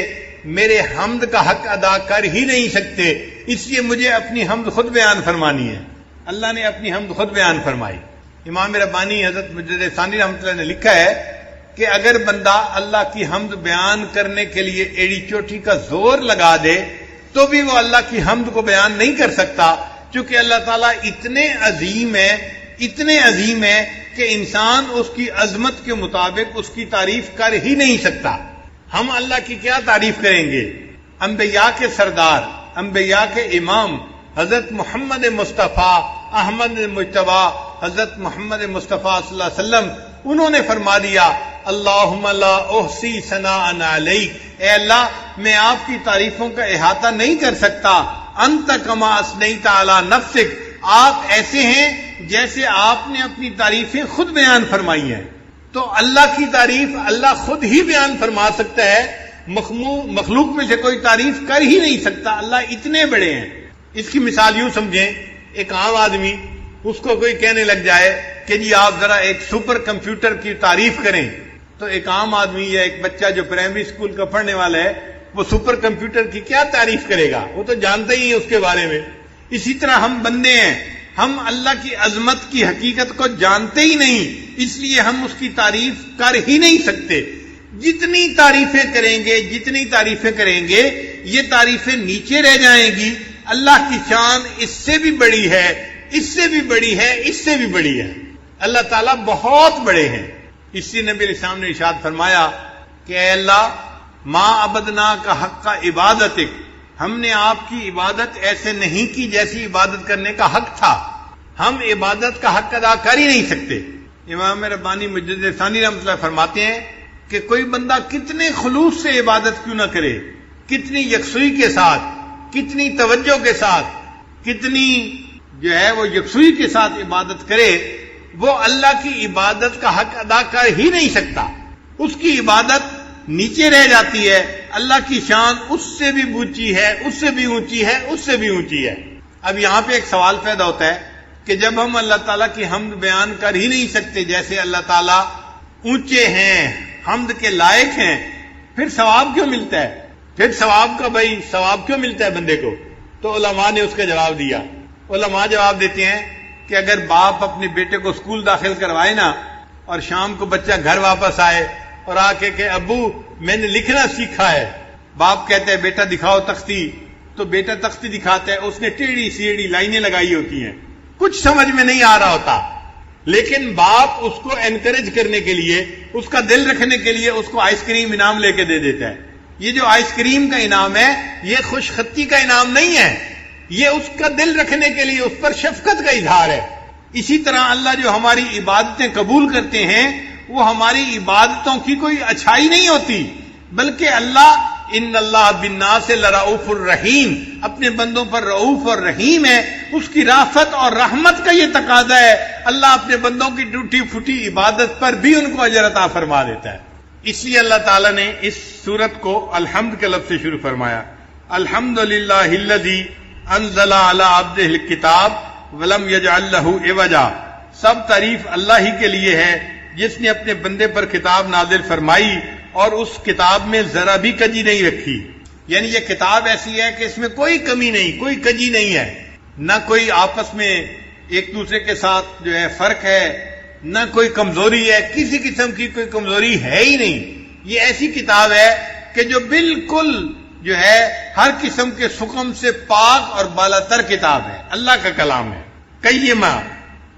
Speaker 1: میرے حمد کا حق ادا کر ہی نہیں سکتے، اس لیے مجھے اپنی حمد خود بیان فرمانی ہے۔ اللہ نے اپنی حمد خود بیان فرمائی۔ امام ربانی حضرت مجدد ثانی رحمۃ اللہ نے لکھا ہے کہ اگر بندہ اللہ کی حمد بیان کرنے کے لیے ایڑی چوٹی کا زور لگا دے تو بھی وہ اللہ کی حمد کو بیان نہیں کر سکتا، چونکہ اللہ تعالیٰ اتنے عظیم ہے کہ انسان اس کی عظمت کے مطابق اس کی تعریف کر ہی نہیں سکتا۔ ہم اللہ کی کیا تعریف کریں گے؟ انبیاء کے سردار، انبیاء کے امام حضرت محمد مصطفیٰ احمد مجتبی حضرت محمد مصطفیٰ صلی اللہ علیہ وسلم، انہوں نے فرما دیا اللہم لا احصی ثناء علیک، اے اللہ میں آپ کی تعریفوں کا احاطہ نہیں کر سکتا، انت کما اثنیت علی نفسک، آپ ایسے ہیں جیسے آپ نے اپنی تعریفیں خود بیان فرمائی ہیں۔ تو اللہ کی تعریف اللہ خود ہی بیان فرما سکتا ہے، مخلوق میں سے کوئی تعریف کر ہی نہیں سکتا، اللہ اتنے بڑے ہیں۔ اس کی مثال یوں سمجھیں، ایک عام آدمی، اس کو کوئی کہنے لگ جائے کہ جی آپ ذرا ایک سپر کمپیوٹر کی تعریف کریں، تو ایک عام آدمی یا ایک بچہ جو پرائمری اسکول کا پڑھنے والا ہے وہ سپر کمپیوٹر کی کیا تعریف کرے گا؟ وہ تو جانتا ہی ہے اس کے بارے میں۔ اسی طرح ہم بندے ہیں، ہم اللہ کی عظمت کی حقیقت کو جانتے ہی نہیں، اس لیے ہم اس کی تعریف کر ہی نہیں سکتے۔ جتنی تعریفیں کریں گے یہ تعریفیں نیچے رہ جائیں گی۔ اللہ کی شان اس سے بھی بڑی ہے، اس سے بھی بڑی ہے، اس سے بھی بڑی ہے۔ اللہ تعالیٰ بہت بڑے ہیں۔ اس لیے نبی علیہ السلام نے ارشاد فرمایا کہ اے اللہ ما عبدنا کا حق کا عبادتک، ہم نے آپ کی عبادت ایسے نہیں کی جیسی عبادت کرنے کا حق تھا، ہم عبادت کا حق ادا کر ہی نہیں سکتے۔ امام ربانی مجدد ثانی رحمۃ اللہ فرماتے ہیں کہ کوئی بندہ کتنے خلوص سے عبادت کیوں نہ کرے، کتنی یکسوئی کے ساتھ، کتنی توجہ کے ساتھ، کتنی وہ یکسوئی کے ساتھ عبادت کرے، وہ اللہ کی عبادت کا حق ادا کر ہی نہیں سکتا۔ اس کی عبادت نیچے رہ جاتی ہے، اللہ کی شان اس سے بھی اونچی ہے، اس سے بھی اونچی ہے، اس سے بھی اونچی ہے۔ اب یہاں پہ ایک سوال پیدا ہوتا ہے کہ جب ہم اللہ تعالیٰ کی حمد بیان کر ہی نہیں سکتے جیسے اللہ تعالیٰ اونچے ہیں، حمد کے لائق ہیں، پھر ثواب کیوں ملتا ہے؟ پھر ثواب کیوں ملتا ہے بندے کو؟ تو علماء نے اس کا جواب دیا۔ علماء جواب دیتے ہیں کہ اگر باپ اپنے بیٹے کو اسکول داخل کروائے نا، اور شام کو بچہ گھر واپس آئے اور آ کے کہ ابو میں نے لکھنا سیکھا ہے، باپ کہتا ہے بیٹا دکھاؤ تختی، تو بیٹا تختی دکھاتا ہے، اس نے ٹیڑھی سیڑھی لائنیں لگائی ہوتی ہیں، کچھ سمجھ میں نہیں آ رہا ہوتا، لیکن باپ اس کو انکریج کرنے کے لیے، اس کا دل رکھنے کے لیے اس کو آئس کریم انعام لے کے دے دیتا ہے۔ یہ جو آئس کریم کا انعام ہے یہ خوش خطی کا انعام نہیں ہے، یہ اس کا دل رکھنے کے لیے اس پر شفقت کا اظہار ہے۔ اسی طرح اللہ جو ہماری عبادتیں قبول کرتے ہیں وہ ہماری عبادتوں کی کوئی اچھائی نہیں ہوتی، بلکہ اللہ ان اللہ بالناس لرؤوف الرحیم، اپنے بندوں پر رؤوف اور رحیم ہے، اس کی رافت اور رحمت کا یہ تقاضا ہے، اللہ اپنے بندوں کی ٹوٹی پھوٹی عبادت پر بھی ان کو اجر عطا فرما دیتا ہے۔ اس لیے اللہ تعالیٰ نے اس سورت کو الحمد کے لفظ سے شروع فرمایا، الحمدللہ الذی انزل علی عبدہ الکتاب ولم یجعل لہ عوجا، سب تعریف اللہ ہی کے لیے ہے جس نے اپنے بندے پر کتاب نازل فرمائی اور اس کتاب میں ذرا بھی کجی نہیں رکھی۔ یعنی یہ کتاب ایسی ہے کہ اس میں کوئی کمی نہیں، کوئی کجی نہیں ہے، نہ کوئی آپس میں ایک دوسرے کے ساتھ فرق ہے، نہ کوئی کمزوری ہے، کسی قسم کی کوئی کمزوری ہے ہی نہیں۔ یہ ایسی کتاب ہے کہ جو بالکل ہر قسم کے سقم سے پاک اور بالا تر کتاب ہے، اللہ کا کلام ہے، قیمہ،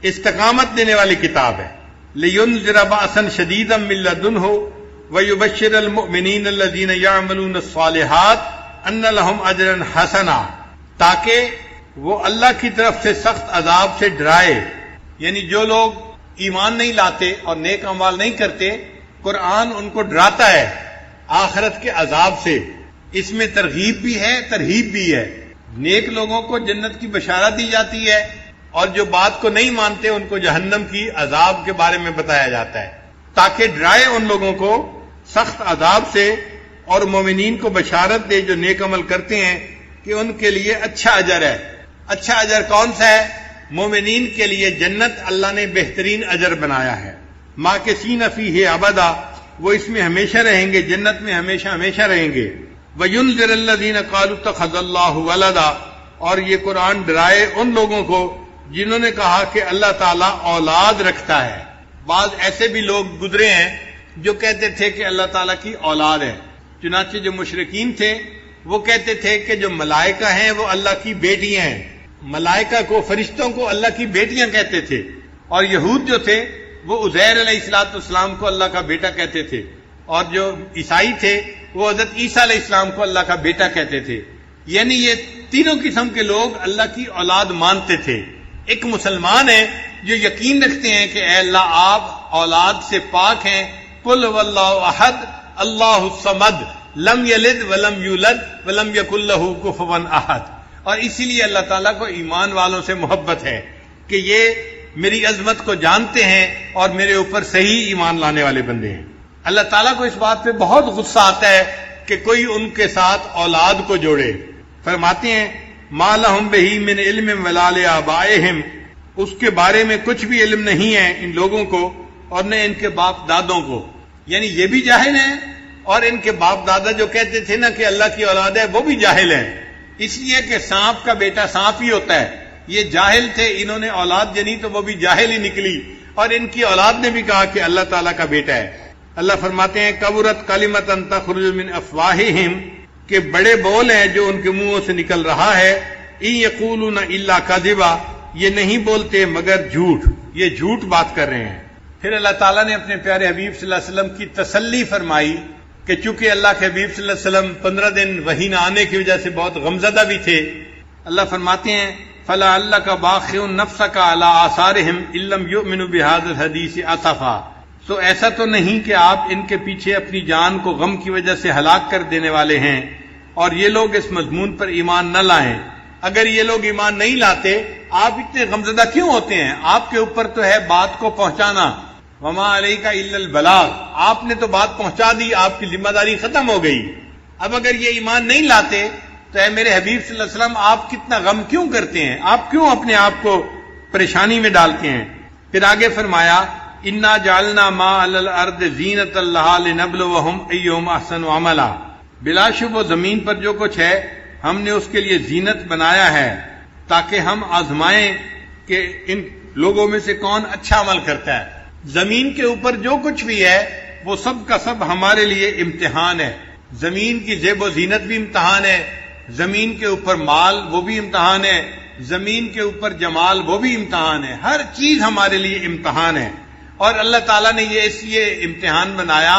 Speaker 1: استقامت دینے والی کتاب ہے۔ لِيُنذِرَ بَأْسًا شَدِيدًا مِّن لَّدُنْهُ وَيُبَشِّرَ الْمُؤْمِنِينَ الَّذِينَ يَعْمَلُونَ الصَّالِحَاتِ أَنَّ لَهُمْ أَجْرًا حَسَنًا، تاکہ وہ اللہ کی طرف سے سخت عذاب سے ڈرائے۔ یعنی جو لوگ ایمان نہیں لاتے اور نیک اعمال نہیں کرتے، قرآن ان کو ڈراتا ہے آخرت کے عذاب سے۔ اس میں ترغیب بھی ہے، ترہیب بھی ہے۔ نیک لوگوں کو جنت کی بشارت دی جاتی ہے اور جو بات کو نہیں مانتے ان کو جہنم کی عذاب کے بارے میں بتایا جاتا ہے، تاکہ ڈرائے ان لوگوں کو سخت عذاب سے، اور مومنین کو بشارت دے جو نیک عمل کرتے ہیں کہ ان کے لیے اچھا اجر ہے۔ اچھا اجر کون سا ہے؟ مومنین کے لیے جنت اللہ نے بہترین اجر بنایا ہے۔ ماکثین فیہ ابدا، وہ اس میں ہمیشہ رہیں گے، جنت میں ہمیشہ ہمیشہ رہیں گے۔ وَيُنذِرَ الَّذِينَ قَالُوا اتَّخَذَ اللَّهُ وَلَدًا، اور یہ قرآن ڈرائے ان لوگوں کو جنہوں نے کہا کہ اللہ تعالیٰ اولاد رکھتا ہے۔ بعض ایسے بھی لوگ گزرے ہیں جو کہتے تھے کہ اللہ تعالیٰ کی اولاد ہے۔ چنانچہ جو مشرکین تھے وہ کہتے تھے کہ جو ملائکہ ہیں وہ اللہ کی بیٹیاں ہیں، ملائکہ کو، فرشتوں کو اللہ کی بیٹیاں کہتے تھے، اور یہود جو تھے وہ عزیر علیہ السلام کو اللہ کا بیٹا کہتے تھے، اور جو عیسائی تھے وہ حضرت عیسیٰ علیہ السلام کو اللہ کا بیٹا کہتے تھے۔ یعنی یہ تینوں قسم کے لوگ اللہ کی اولاد مانتے تھے۔ ایک مسلمان ہے جو یقین رکھتے ہیں کہ اے اللہ آپ اولاد سے پاک ہیں، قل واللہ احد اللہ الصمد لم یلد ولم یولد ولم یکن لہ کفوا احد، اور اسی لیے اللہ تعالیٰ کو ایمان والوں سے محبت ہے کہ یہ میری عظمت کو جانتے ہیں اور میرے اوپر صحیح ایمان لانے والے بندے ہیں۔ اللہ تعالیٰ کو اس بات پہ بہت غصہ آتا ہے کہ کوئی ان کے ساتھ اولاد کو جوڑے۔ فرماتے ہیں ما لہم بہ من علم ولا لآبائہم، اس کے بارے میں کچھ بھی علم نہیں ہے ان لوگوں کو اور نہ ان کے باپ دادوں کو، یعنی یہ بھی جاہل ہیں اور ان کے باپ دادا جو کہتے تھے نا کہ اللہ کی اولاد ہے وہ بھی جاہل ہیں، اس لیے کہ سانپ کا بیٹا سانپ ہی ہوتا ہے. یہ جاہل تھے، انہوں نے اولاد جنی تو وہ بھی جاہل ہی نکلی، اور ان کی اولاد نے بھی کہا کہ اللہ تعالیٰ کا بیٹا ہے. اللہ فرماتے ہیں کبرت کلمۃ تخرج من افواہہم، کہ بڑے بول ہیں جو ان کے منہوں سے نکل رہا ہے. ان یقولون الا کذبا، یہ نہیں بولتے مگر جھوٹ، یہ جھوٹ بات کر رہے ہیں. پھر اللہ تعالیٰ نے اپنے پیارے حبیب صلی اللہ علیہ وسلم کی تسلی فرمائی کہ چونکہ اللہ کے حبیب صلی اللہ علیہ وسلم 15 دن وحی نہ آنے کی وجہ سے بہت غمزدہ بھی تھے. اللہ فرماتے ہیں فَلَعَلَّكَ بَاخِعٌ نَفْسَكَ عَلَىٰ آثَارِهِمْ إِن لَّمْ يُؤْمِنُوا بِهَٰذَا الْحَدِيثِ آسَفًا. تو ایسا تو نہیں کہ آپ ان کے پیچھے اپنی جان کو غم کی وجہ سے ہلاک کر دینے والے ہیں اور یہ لوگ اس مضمون پر ایمان نہ لائیں. اگر یہ لوگ ایمان نہیں لاتے آپ اتنے غمزدہ کیوں ہوتے ہیں؟ آپ کے اوپر تو ہے بات کو پہنچانا. وما علیک الا البلاغ، آپ نے تو بات پہنچا دی، آپ کی ذمہ داری ختم ہو گئی. اب اگر یہ ایمان نہیں لاتے تو اے میرے حبیب صلی اللہ علیہ وسلم آپ کتنا غم کیوں کرتے ہیں؟ آپ کیوں اپنے آپ کو پریشانی میں ڈالتے ہیں؟ پھر آگے فرمایا انا جعلنا ما علی الارض زینۃ لہا لنبلوہم ایہم احسن عملا. بلا شبہ زمین پر جو کچھ ہے ہم نے اس کے لیے زینت بنایا ہے تاکہ ہم آزمائیں کہ ان لوگوں میں سے کون اچھا عمل کرتا ہے. زمین کے اوپر جو کچھ بھی ہے وہ سب کا سب ہمارے لیے امتحان ہے. زمین کی زیب و زینت بھی امتحان ہے، زمین کے اوپر مال وہ بھی امتحان ہے، زمین کے اوپر جمال وہ بھی امتحان ہے. ہر چیز ہمارے لیے امتحان ہے، اور اللہ تعالیٰ نے یہ اس لیے امتحان بنایا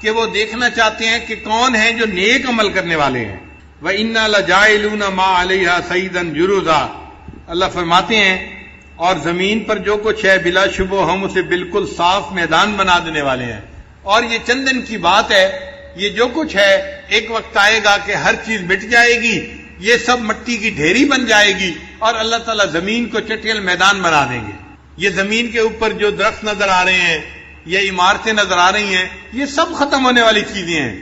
Speaker 1: کہ وہ دیکھنا چاہتے ہیں کہ کون ہیں جو نیک عمل کرنے والے ہیں. وَإِنَّا لَجَاعِلُونَ مَا عَلَيْهَا سَيِّدًا جُرُزًا. اللہ فرماتے ہیں اور زمین پر جو کچھ ہے بلا شبہ ہم اسے بالکل صاف میدان بنا دینے والے ہیں. اور یہ چند دن کی بات ہے، یہ جو کچھ ہے ایک وقت آئے گا کہ ہر چیز مٹ جائے گی، یہ سب مٹی کی ڈھیری بن جائے گی اور اللہ تعالیٰ زمین کو چٹیل میدان بنا دیں گے. یہ زمین کے اوپر جو درخت نظر آ رہے ہیں یا عمارتیں نظر آ رہی ہیں یہ سب ختم ہونے والی چیزیں ہیں،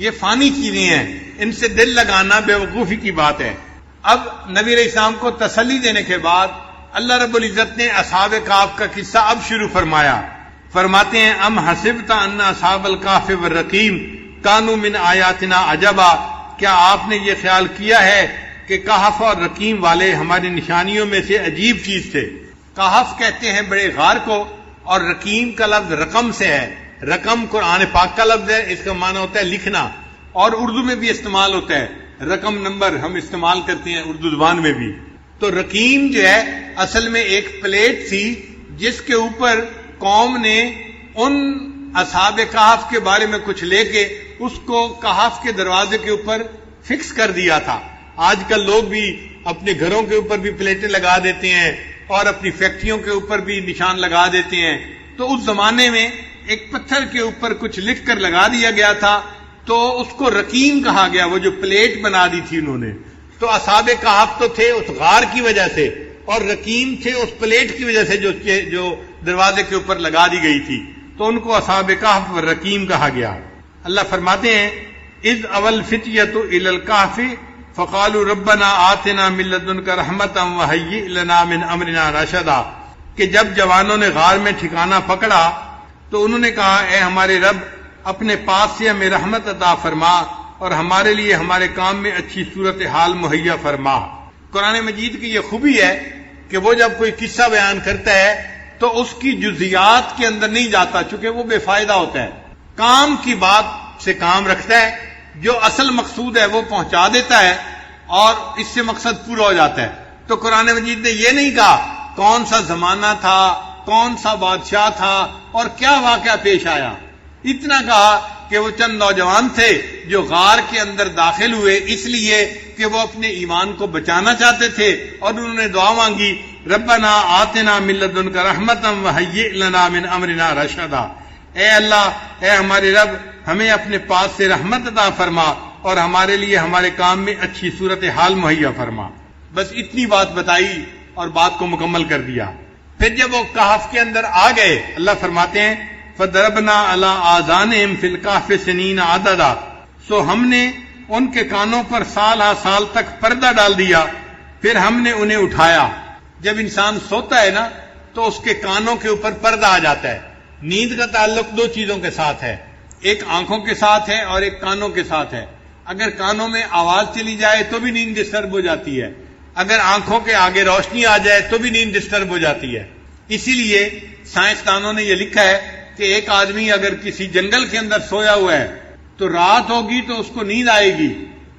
Speaker 1: یہ فانی چیزیں ہیں، ان سے دل لگانا بے وقوفی کی بات ہے. اب نبی علیہ السلام کو تسلی دینے کے بعد اللہ رب العزت نے اصحاب کہف کا قصہ اب شروع فرمایا. فرماتے ہیں ام حسبت ان اصحاب الکہف والرقیم کانوا من آیاتنا عجبا. کیا آپ نے یہ خیال کیا ہے کہ کہف اور رقیم والے ہماری نشانیوں میں سے عجیب چیز تھے؟ کہف کہتے ہیں بڑے غار کو، اور رقیم کا لفظ رقم سے ہے. رقم قرآن پاک کا لفظ ہے، اس کا معنی ہوتا ہے لکھنا، اور اردو میں بھی استعمال ہوتا ہے. رقم نمبر ہم استعمال کرتے ہیں اردو زبان میں بھی. تو رقیم جو ہے اصل میں ایک پلیٹ تھی جس کے اوپر قوم نے ان اصحاب کہف کے بارے میں کچھ لے کے اس کو کہف کے دروازے کے اوپر فکس کر دیا تھا. آج کل لوگ بھی اپنے گھروں کے اوپر بھی پلیٹیں لگا دیتے ہیں اور اپنی فیکٹریوں کے اوپر بھی نشان لگا دیتے ہیں. تو اس زمانے میں ایک پتھر کے اوپر کچھ لکھ کر لگا دیا گیا تھا تو اس کو رقیم کہا گیا، وہ جو پلیٹ بنا دی تھی انہوں نے. تو اصحاب کہف تو تھے اس غار کی وجہ سے، اور رقیم تھے اس پلیٹ کی وجہ سے جو دروازے کے اوپر لگا دی گئی تھی، تو ان کو اصحاب کہف و رقیم کہا گیا. اللہ فرماتے ہیں اذ اول فتیۃ الی الکہف فقالوا ربنا آتنا من لدنک رحمۃ وہیئ لنا من امرنا رشدا. کہ جب جوانوں نے غار میں ٹھکانہ پکڑا تو انہوں نے کہا اے ہمارے رب اپنے پاس سے ہمیں رحمت عطا فرما اور ہمارے لیے ہمارے کام میں اچھی صورتحال مہیا فرما. قرآن مجید کی یہ خوبی ہے کہ وہ جب کوئی قصہ بیان کرتا ہے تو اس کی جزیات کے اندر نہیں جاتا، چونکہ وہ بے فائدہ ہوتا ہے. کام کی بات سے کام رکھتا ہے، جو اصل مقصود ہے وہ پہنچا دیتا ہے اور اس سے مقصد پورا ہو جاتا ہے. تو قرآن مجید نے یہ نہیں کہا کون سا زمانہ تھا، کون سا بادشاہ تھا اور کیا واقعہ پیش آیا. اتنا کہا کہ وہ چند نوجوان تھے جو غار کے اندر داخل ہوئے اس لیے کہ وہ اپنے ایمان کو بچانا چاہتے تھے، اور انہوں نے دعا مانگی ربنا آتنا من لدنک رحمۃ وہیئ لنا من امرنا رشدا. اے اللہ، اے ہمارے رب، ہمیں اپنے پاس سے رحمت عطا فرما اور ہمارے لیے ہمارے کام میں اچھی صورتحال مہیا فرما. بس اتنی بات بتائی اور بات کو مکمل کر دیا. پھر جب وہ کہف کے اندر آ گئے اللہ فرماتے ہیں فَضَرَبْنَا عَلَىٰ آذَانِهِمْ فِي الْكَهْفِ سِنِينَ عَدَدًا. سو ہم نے ان کے کانوں پر سال ہا سال تک پردہ ڈال دیا، پھر ہم نے انہیں اٹھایا. جب انسان سوتا ہے نا تو اس کے کانوں کے اوپر پردہ آ جاتا ہے. نیند کا تعلق دو چیزوں کے ساتھ ہے، ایک آنکھوں کے ساتھ ہے اور ایک کانوں کے ساتھ ہے. اگر کانوں میں آواز چلی جائے تو بھی نیند ڈسٹرب ہو جاتی ہے, اگر آنکھوں کے آگے روشنی آ جائے تو بھی نیند ڈسٹرب ہو جاتی ہے. اسی لیے سائنسدانوں نے یہ لکھا ہے کہ ایک آدمی اگر کسی جنگل کے اندر سویا ہوا ہے تو رات ہوگی تو اس کو نیند آئے گی,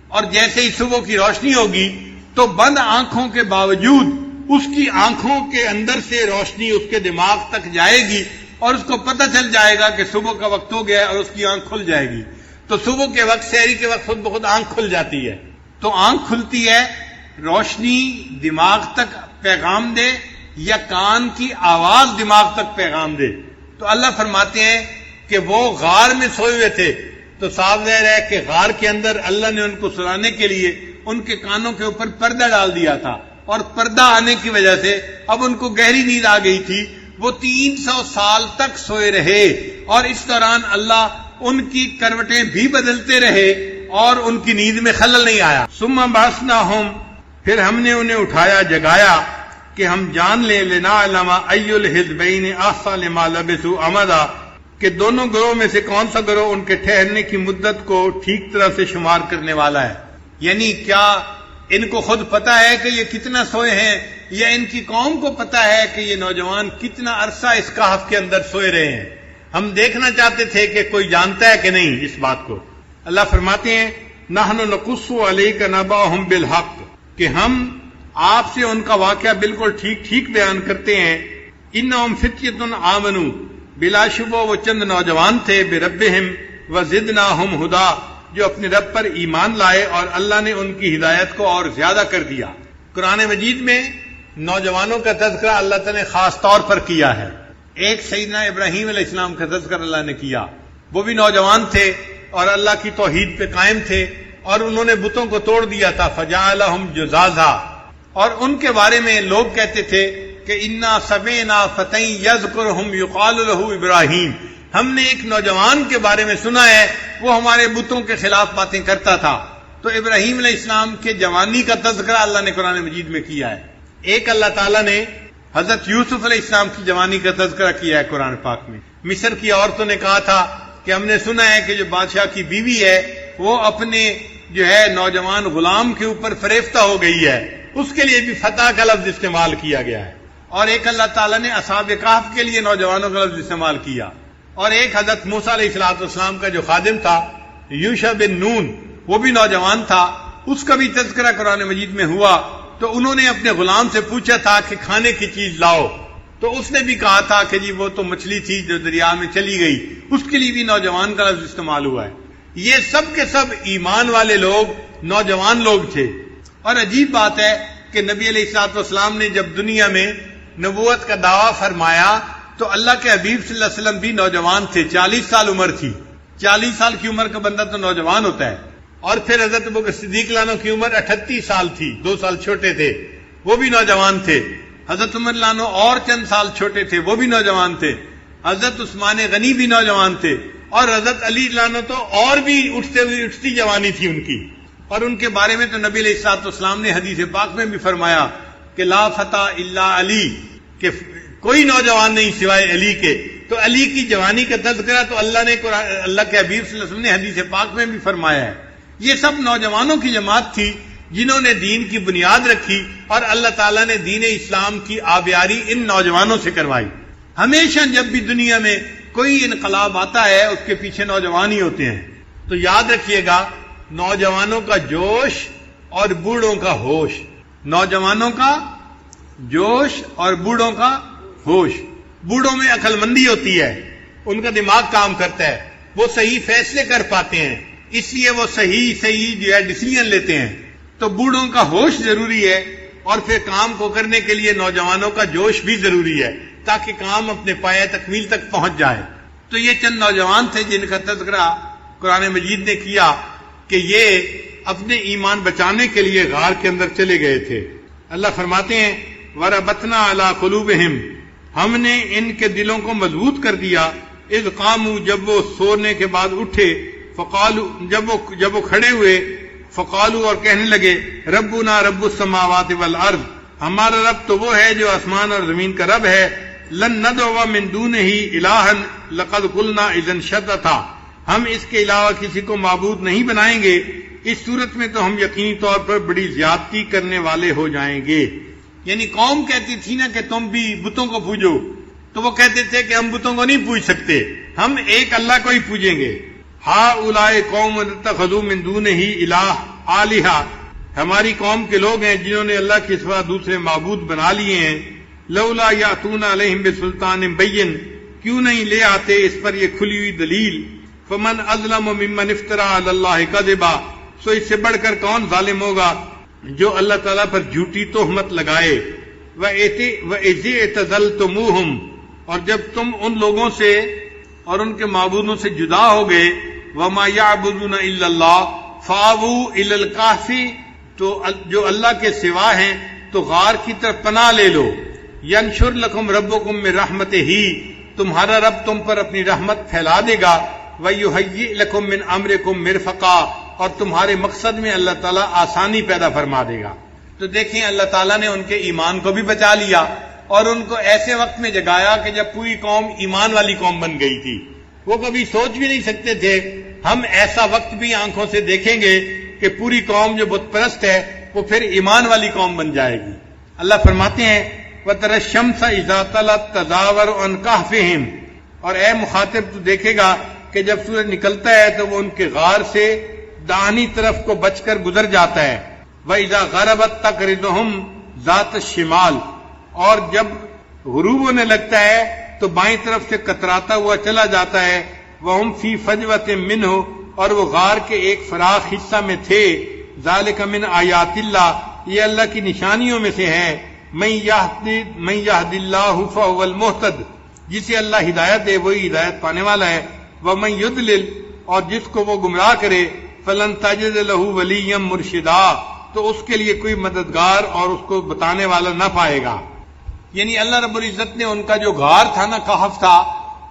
Speaker 1: اور جیسے ہی صبح کی روشنی ہوگی تو بند آنکھوں کے باوجود اس کی آنکھوں کے اندر سے روشنی اس کے دماغ تک جائے گی اور اس کو پتہ چل جائے گا کہ صبح کا وقت ہو گیا ہے اور اس کی آنکھ کھل جائے گی. تو صبح کے وقت, سحری کے وقت خود بخود آنکھ کھل جاتی ہے. تو آنکھ کھلتی ہے روشنی دماغ تک پیغام دے یا کان کی آواز دماغ تک پیغام دے. تو اللہ فرماتے ہیں کہ وہ غار میں سوئے ہوئے تھے تو صاف ظاہر ہے کہ غار کے اندر اللہ نے ان کو سلانے کے لیے ان کے کانوں کے اوپر پردہ ڈال دیا تھا, اور پردہ آنے کی وجہ سے اب ان کو گہری نیند آ گئی تھی. وہ 300 سال تک سوئے رہے اور اس دوران اللہ ان کی کروٹیں بھی بدلتے رہے اور ان کی نیند میں خلل نہیں آیا. ثم بعثناہم, پھر ہم نے انہیں اٹھایا جگایا کہ ہم جان لیں لنعلم ای الحزبین احصی لما لبثوا امدا, کہ دونوں گروہ میں سے کون سا گروہ ان کے ٹھہرنے کی مدت کو ٹھیک طرح سے شمار کرنے والا ہے. یعنی کیا ان کو خود پتا ہے کہ یہ کتنا سوئے ہیں, یا ان کی قوم کو پتا ہے کہ یہ نوجوان کتنا عرصہ اس کہف کے اندر سوئے رہے ہیں؟ ہم دیکھنا چاہتے تھے کہ کوئی جانتا ہے کہ نہیں اس بات کو. اللہ فرماتے ہیں نحن نقص علیک نبأہم بالحق, کہ ہم آپ سے ان کا واقعہ بالکل ٹھیک ٹھیک بیان کرتے ہیں. انہم فتیۃ آمنوا, بلا شبہ وہ چند نوجوان تھے, بربہم وزدناہم ہدی, جو اپنے رب پر ایمان لائے اور اللہ نے ان کی ہدایت کو اور زیادہ کر دیا. قرآن مجید میں نوجوانوں کا تذکرہ اللہ تعالیٰ نے خاص طور پر کیا ہے. ایک سیدنا ابراہیم علیہ السلام کا تذکرہ اللہ نے کیا. وہ بھی نوجوان تھے اور اللہ کی توحید پہ قائم تھے, اور انہوں نے بتوں کو توڑ دیا تھا. فجعلہم جزازا, اور ان کے بارے میں لوگ کہتے تھے کہ انا سمعنا فتى یذکرہم یقال لہ ابراہیم, ہم نے ایک نوجوان کے بارے میں سنا ہے وہ ہمارے بتوں کے خلاف باتیں کرتا تھا. تو ابراہیم علیہ السلام کے جوانی کا تذکرہ اللہ نے قرآن مجید میں کیا ہے. ایک اللہ تعالیٰ نے حضرت یوسف علیہ السلام کی جوانی کا تذکرہ کیا ہے قرآن پاک میں. مصر کی عورتوں نے کہا تھا کہ ہم نے سنا ہے کہ جو بادشاہ کی بیوی ہے وہ اپنے جو ہے نوجوان غلام کے اوپر فریفتہ ہو گئی ہے, اس کے لیے بھی فتح کا لفظ استعمال کیا گیا ہے. اور ایک اللہ تعالیٰ نے اصحاب کہف کے لیے نوجوانوں کا لفظ استعمال کیا. اور ایک حضرت موسیٰ علیہ السلام کا جو خادم تھا یوشع بن نون, وہ بھی نوجوان تھا, اس کا بھی تذکرہ قرآن مجید میں ہوا. تو انہوں نے اپنے غلام سے پوچھا تھا کہ کھانے کی چیز لاؤ, تو اس نے بھی کہا تھا کہ جی وہ تو مچھلی تھی جو دریا میں چلی گئی, اس کے لیے بھی نوجوان کا لفظ استعمال ہوا ہے. یہ سب کے سب ایمان والے لوگ نوجوان لوگ تھے. اور عجیب بات ہے کہ نبی علیہ الصلوۃ والسلام نے جب دنیا میں نبوت کا دعویٰ فرمایا تو اللہ کے حبیب صلی اللہ علیہ وسلم بھی نوجوان تھے, 40 سال عمر تھی. 40 سال کی عمر کا بندہ تو نوجوان ہوتا ہے. اور پھر حضرت ابوبکر صدیق لانو کی عمر 38 سال تھی, 2 سال چھوٹے تھے, وہ بھی نوجوان تھے. حضرت عمر لانو اور چند سال چھوٹے تھے, وہ بھی نوجوان تھے. حضرت عثمان غنی بھی نوجوان تھے, اور حضرت علی لانو تو اور بھی اٹھتی جوانی تھی ان کی. اور ان کے بارے میں تو نبی علیہ الصلوۃ والسلام نے حدیث پاک میں بھی فرمایا کہ لا فتى الا علی, کہ کوئی نوجوان نہیں سوائے علی کے. تو علی کی جوانی کا تذکرہ تو اللہ کے حبیب صلی اللہ علیہ وسلم نے حدیث پاک میں بھی فرمایا ہے. یہ سب نوجوانوں کی جماعت تھی جنہوں نے دین کی بنیاد رکھی, اور اللہ تعالیٰ نے دین اسلام کی آبیاری ان نوجوانوں سے کروائی. ہمیشہ جب بھی دنیا میں کوئی انقلاب آتا ہے اس کے پیچھے نوجوان ہی ہوتے ہیں. تو یاد رکھیے گا, نوجوانوں کا جوش اور بوڑھوں کا ہوش, نوجوانوں کا جوش اور بوڑھوں کا ہوش. بوڑھوں میں عقل مندی ہوتی ہے, ان کا دماغ کام کرتا ہے, وہ صحیح فیصلے کر پاتے ہیں, اس لیے وہ صحیح جو ہے ڈیسیژن لیتے ہیں. تو بوڑھوں کا ہوش ضروری ہے, اور پھر کام کو کرنے کے لیے نوجوانوں کا جوش بھی ضروری ہے تاکہ کام اپنے پایہ تکمیل تک پہنچ جائے. تو یہ چند نوجوان تھے جن کا تذکرہ قرآن مجید نے کیا کہ یہ اپنے ایمان بچانے کے لیے غار کے اندر چلے گئے تھے. اللہ فرماتے ہیں وَرَبَطْنَا عَلَىٰ قُلُوبِهِمْ, ہم نے ان کے دلوں کو مضبوط کر دیا. اذ قاموا, جب وہ سونے کے بعد اٹھے, فقالوا, جب وہ کھڑے ہوئے, فقالوا, اور کہنے لگے ربنا رب السماوات والارض, ہمارا رب تو وہ ہے جو آسمان اور زمین کا رب ہے. لن ندعو من دونہ الہا لقد قلنا اذا شططا,
Speaker 2: ہم اس کے علاوہ کسی کو معبود نہیں بنائیں گے، اس صورت میں تو ہم یقینی طور پر بڑی زیادتی کرنے والے ہو جائیں گے۔
Speaker 1: یعنی قوم کہتی تھی نا کہ تم بھی بتوں کو پوجو، تو وہ کہتے تھے کہ ہم بتوں کو نہیں پوج سکتے، ہم ایک اللہ کو ہی پوجیں گے۔
Speaker 2: ہا اولائے قوم اتخذوا من دونہ الہ آلہہ، ہماری قوم کے لوگ ہیں جنہوں نے اللہ کے سوا دوسرے معبود بنا لیے ہیں۔ لولا یاتون علیہم بسلطان بین، کیوں نہیں لے آتے اس پر یہ کھلی ہوئی دلیل۔ فمن اظلم ممن افترى علی اللہ کذبا، سو اس سے بڑھ کر کون ظالم ہوگا جو اللہ تعالیٰ پر جھوٹی تہمت لگائے۔ وَإِذِ اعْتَزَلْتُمُوهُمْ، اور جب تم ان لوگوں سے اور ان کے معبودوں سے جدا ہو گئے، وَمَا يَعْبُدُونَ إِلَّا اللَّهَ فَآوُوا إِلَى الْكَهْفِ، تو جو اللہ کے سوا ہیں تو غار کی طرف پناہ لے لو۔ يَنشُرْ لَكُمْ رَبُّكُمْ مِنْ رَحْمَتِهِ، تمہارا رب تم پر اپنی رحمت پھیلا دے گا۔ وَيُهَيِّئْ لَكُمْ مِنْ أَمْرِكُمْ مِرْفَقًا، اور تمہارے مقصد میں اللہ تعالیٰ آسانی پیدا فرما دے گا۔
Speaker 1: تو دیکھیں اللہ تعالیٰ نے ان کے ایمان کو بھی بچا لیا اور ان کو ایسے وقت میں جگایا کہ جب پوری قوم ایمان والی قوم بن گئی تھی۔ وہ کبھی سوچ بھی نہیں سکتے تھے ہم ایسا وقت بھی آنکھوں سے دیکھیں گے کہ پوری قوم جو بت پرست ہے وہ پھر ایمان والی قوم بن جائے گی۔ اللہ فرماتے ہیں وَتَرَى الشَّمْسَ إِذَا طَلَعَتْ تَزَاوَرُ عَنْ كَهْفِهِمْ، اور اے مخاطب تو دیکھے گا کہ جب سورج نکلتا ہے تو وہ ان کے غار سے داہنی طرف کو بچ کر گزر جاتا ہے۔ وَإِذَا غَرَبَتْ تَقْرِضُهُمْ ذَاتَ الشِّمَالِ، اور جب غروب ہونے لگتا ہے تو بائیں طرف سے کتراتا ہوا چلا جاتا ہے۔ وَهُمْ فِي فَجْوَةٍ مِّنْهُ، اور وہ غار کے ایک فراخ حصہ میں تھے۔ ذَلِكَ مِنْ آیاتِ اللَّهِ، یہ اللہ کی نشانیوں میں سے ہے۔ مَن يَهْدِ اللَّهُ فَهُوَ الْمُهْتَدِ، جسے اللہ ہدایت دے وہی ہدایت پانے والا ہے۔ وَمَن يُضْلِلْ، اور جس کو وہ گمراہ کرے، فَلَن تَجِدَ لَهُ وَلِيًّا مُرْشِدًا، تو اس کے لیے کوئی مددگار اور اس کو بتانے والا نہ پائے گا۔ یعنی اللہ رب العزت نے ان کا جو غار تھا نا، کہف تھا،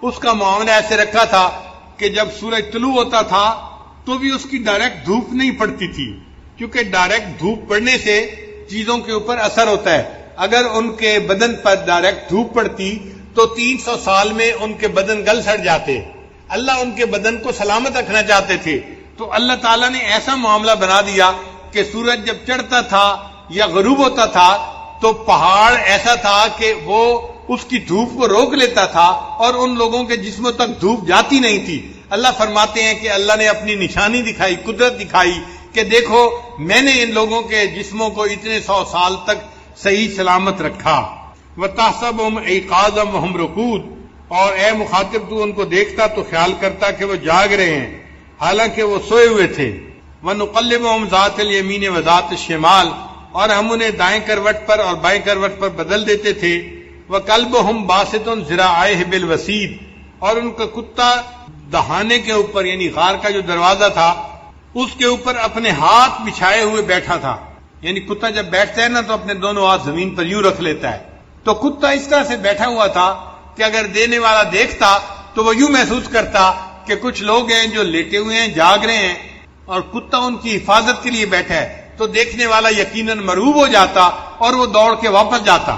Speaker 1: اس کا معاملہ ایسے رکھا تھا کہ جب سورج طلوع ہوتا تھا تو بھی اس کی ڈائریکٹ دھوپ نہیں پڑتی تھی، کیونکہ ڈائریکٹ دھوپ پڑنے سے چیزوں کے اوپر اثر ہوتا ہے۔ اگر ان کے بدن پر ڈائریکٹ دھوپ پڑتی تو 300 سال میں ان کے بدن گل سڑ جاتے۔ اللہ ان کے بدن کو سلامت رکھنا چاہتے تھے، تو اللہ تعالیٰ نے ایسا معاملہ بنا دیا کہ سورج جب چڑھتا تھا یا غروب ہوتا تھا تو پہاڑ ایسا تھا کہ وہ اس کی دھوپ کو روک لیتا تھا اور ان لوگوں کے جسموں تک دھوپ جاتی نہیں تھی۔ اللہ فرماتے ہیں کہ اللہ نے اپنی نشانی دکھائی، قدرت دکھائی کہ دیکھو میں نے ان لوگوں کے جسموں کو اتنے 100 سال تک صحیح سلامت رکھا۔ وَتَحْسَبُهُمْ أَيْقَاظًا وَهُمْ رُقُودٌ، اور اے مخاطب تو ان کو دیکھتا تو خیال کرتا کہ وہ جاگ رہے ہیں حالانکہ وہ سوئے ہوئے تھے۔ وَنُقَلِّبُهُمْ ذَاتَ الْيَمِينِ وَذَاتِ الشِّمَالِ، اور ہم انہیں دائیں کروٹ پر اور بائیں کروٹ پر بدل دیتے تھے۔ وَكَلْبُهُمْ بَاسِطٌ ذِرَاعَيْهِ بِالْوَسِيدِ، اور ان کا کتا دہانے کے اوپر یعنی غار کا جو دروازہ تھا اس کے اوپر اپنے ہاتھ بچھائے ہوئے بیٹھا تھا۔ یعنی کتا جب بیٹھتا ہے نا تو اپنے دونوں ہاتھ زمین پر یوں رکھ لیتا ہے، تو کتا اس طرح سے بیٹھا ہوا تھا کہ اگر دینے والا دیکھتا تو وہ یوں محسوس کرتا کہ کچھ لوگ ہیں جو لیٹے ہوئے ہیں، جاگ رہے ہیں، اور کتا ان کی حفاظت کے لیے بیٹھا ہے، تو دیکھنے والا یقیناً مرعوب ہو جاتا اور وہ دوڑ کے واپس جاتا۔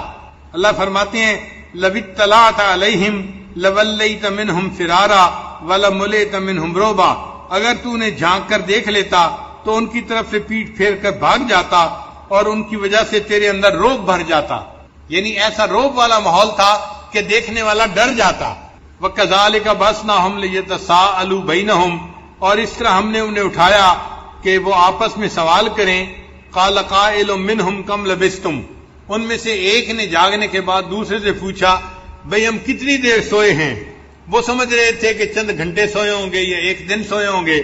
Speaker 1: اللہ فرماتے ہیں لَوِ اطَّلَعْتَ عَلَيْهِمْ لَوَلَّيْتَ مِنْهُمْ فِرَارًا وَلَمُلِئْتَ مِنْهُمْ رُعْبًا، اگر تو انہیں جھانک کر دیکھ لیتا تو ان کی طرف سے پیٹ پھیر کر بھاگ جاتا اور ان کی وجہ سے تیرے اندر روب بھر جاتا۔ یعنی ایسا روب والا ماحول تھا کہ دیکھنے والا ڈر جاتا۔ وَكَذَلِكَ بَعَثْنَاهُمْ لِيَتَسَاءَلُوا بَيْنَهُمْ، اور اس طرح ہم نے انہیں اٹھایا کہ وہ آپس میں سوال کریں۔ قَالَ قَائِلٌ مِّنْهُمْ كَمْ لَبِثْتُمْ، ان میں سے ایک نے جاگنے کے بعد دوسرے سے پوچھا بھئی ہم کتنی دیر سوئے ہیں؟ وہ سمجھ رہے تھے کہ چند گھنٹے سوئے ہوں گے یا ایک دن سوئے ہوں گے۔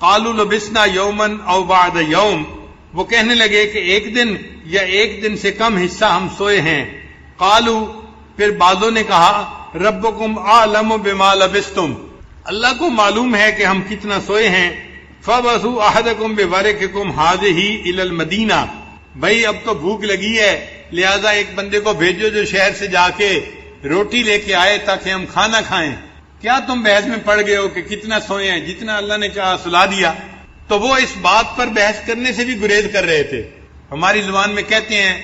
Speaker 1: قَالُوا لَبِثْنَا يَوْمًا أَوْ بَعْدَ يَوْمٍ، وہ کہنے لگے کہ ایک دن یا ایک دن سے کم حصہ ہم سوئے ہیں۔ قَالُوا، پھر بعضوں نے کہا رَبُّكُمْ أَعْلَمُ بِمَا لَبِثْتُمْ، اللہ کو معلوم ہے کہ ہم کتنا سوئے ہیں۔ فَبَعْثُوا أَحَدَكُمْ بِوَرِقِكُمْ هَٰذِهِ إِلَى الْمَدِينَةِ، بھئی اب تو بھوک لگی ہے لہذا ایک بندے کو بھیجو جو شہر سے جا کے روٹی لے کے آئے تاکہ ہم کھانا کھائیں۔ کیا تم بحث میں پڑ گئے ہو کہ کتنا سوئے ہیں؟ جتنا اللہ نے چاہا سلا دیا۔ تو وہ اس بات پر بحث کرنے سے بھی گریز کر رہے تھے۔ ہماری زبان میں کہتے ہیں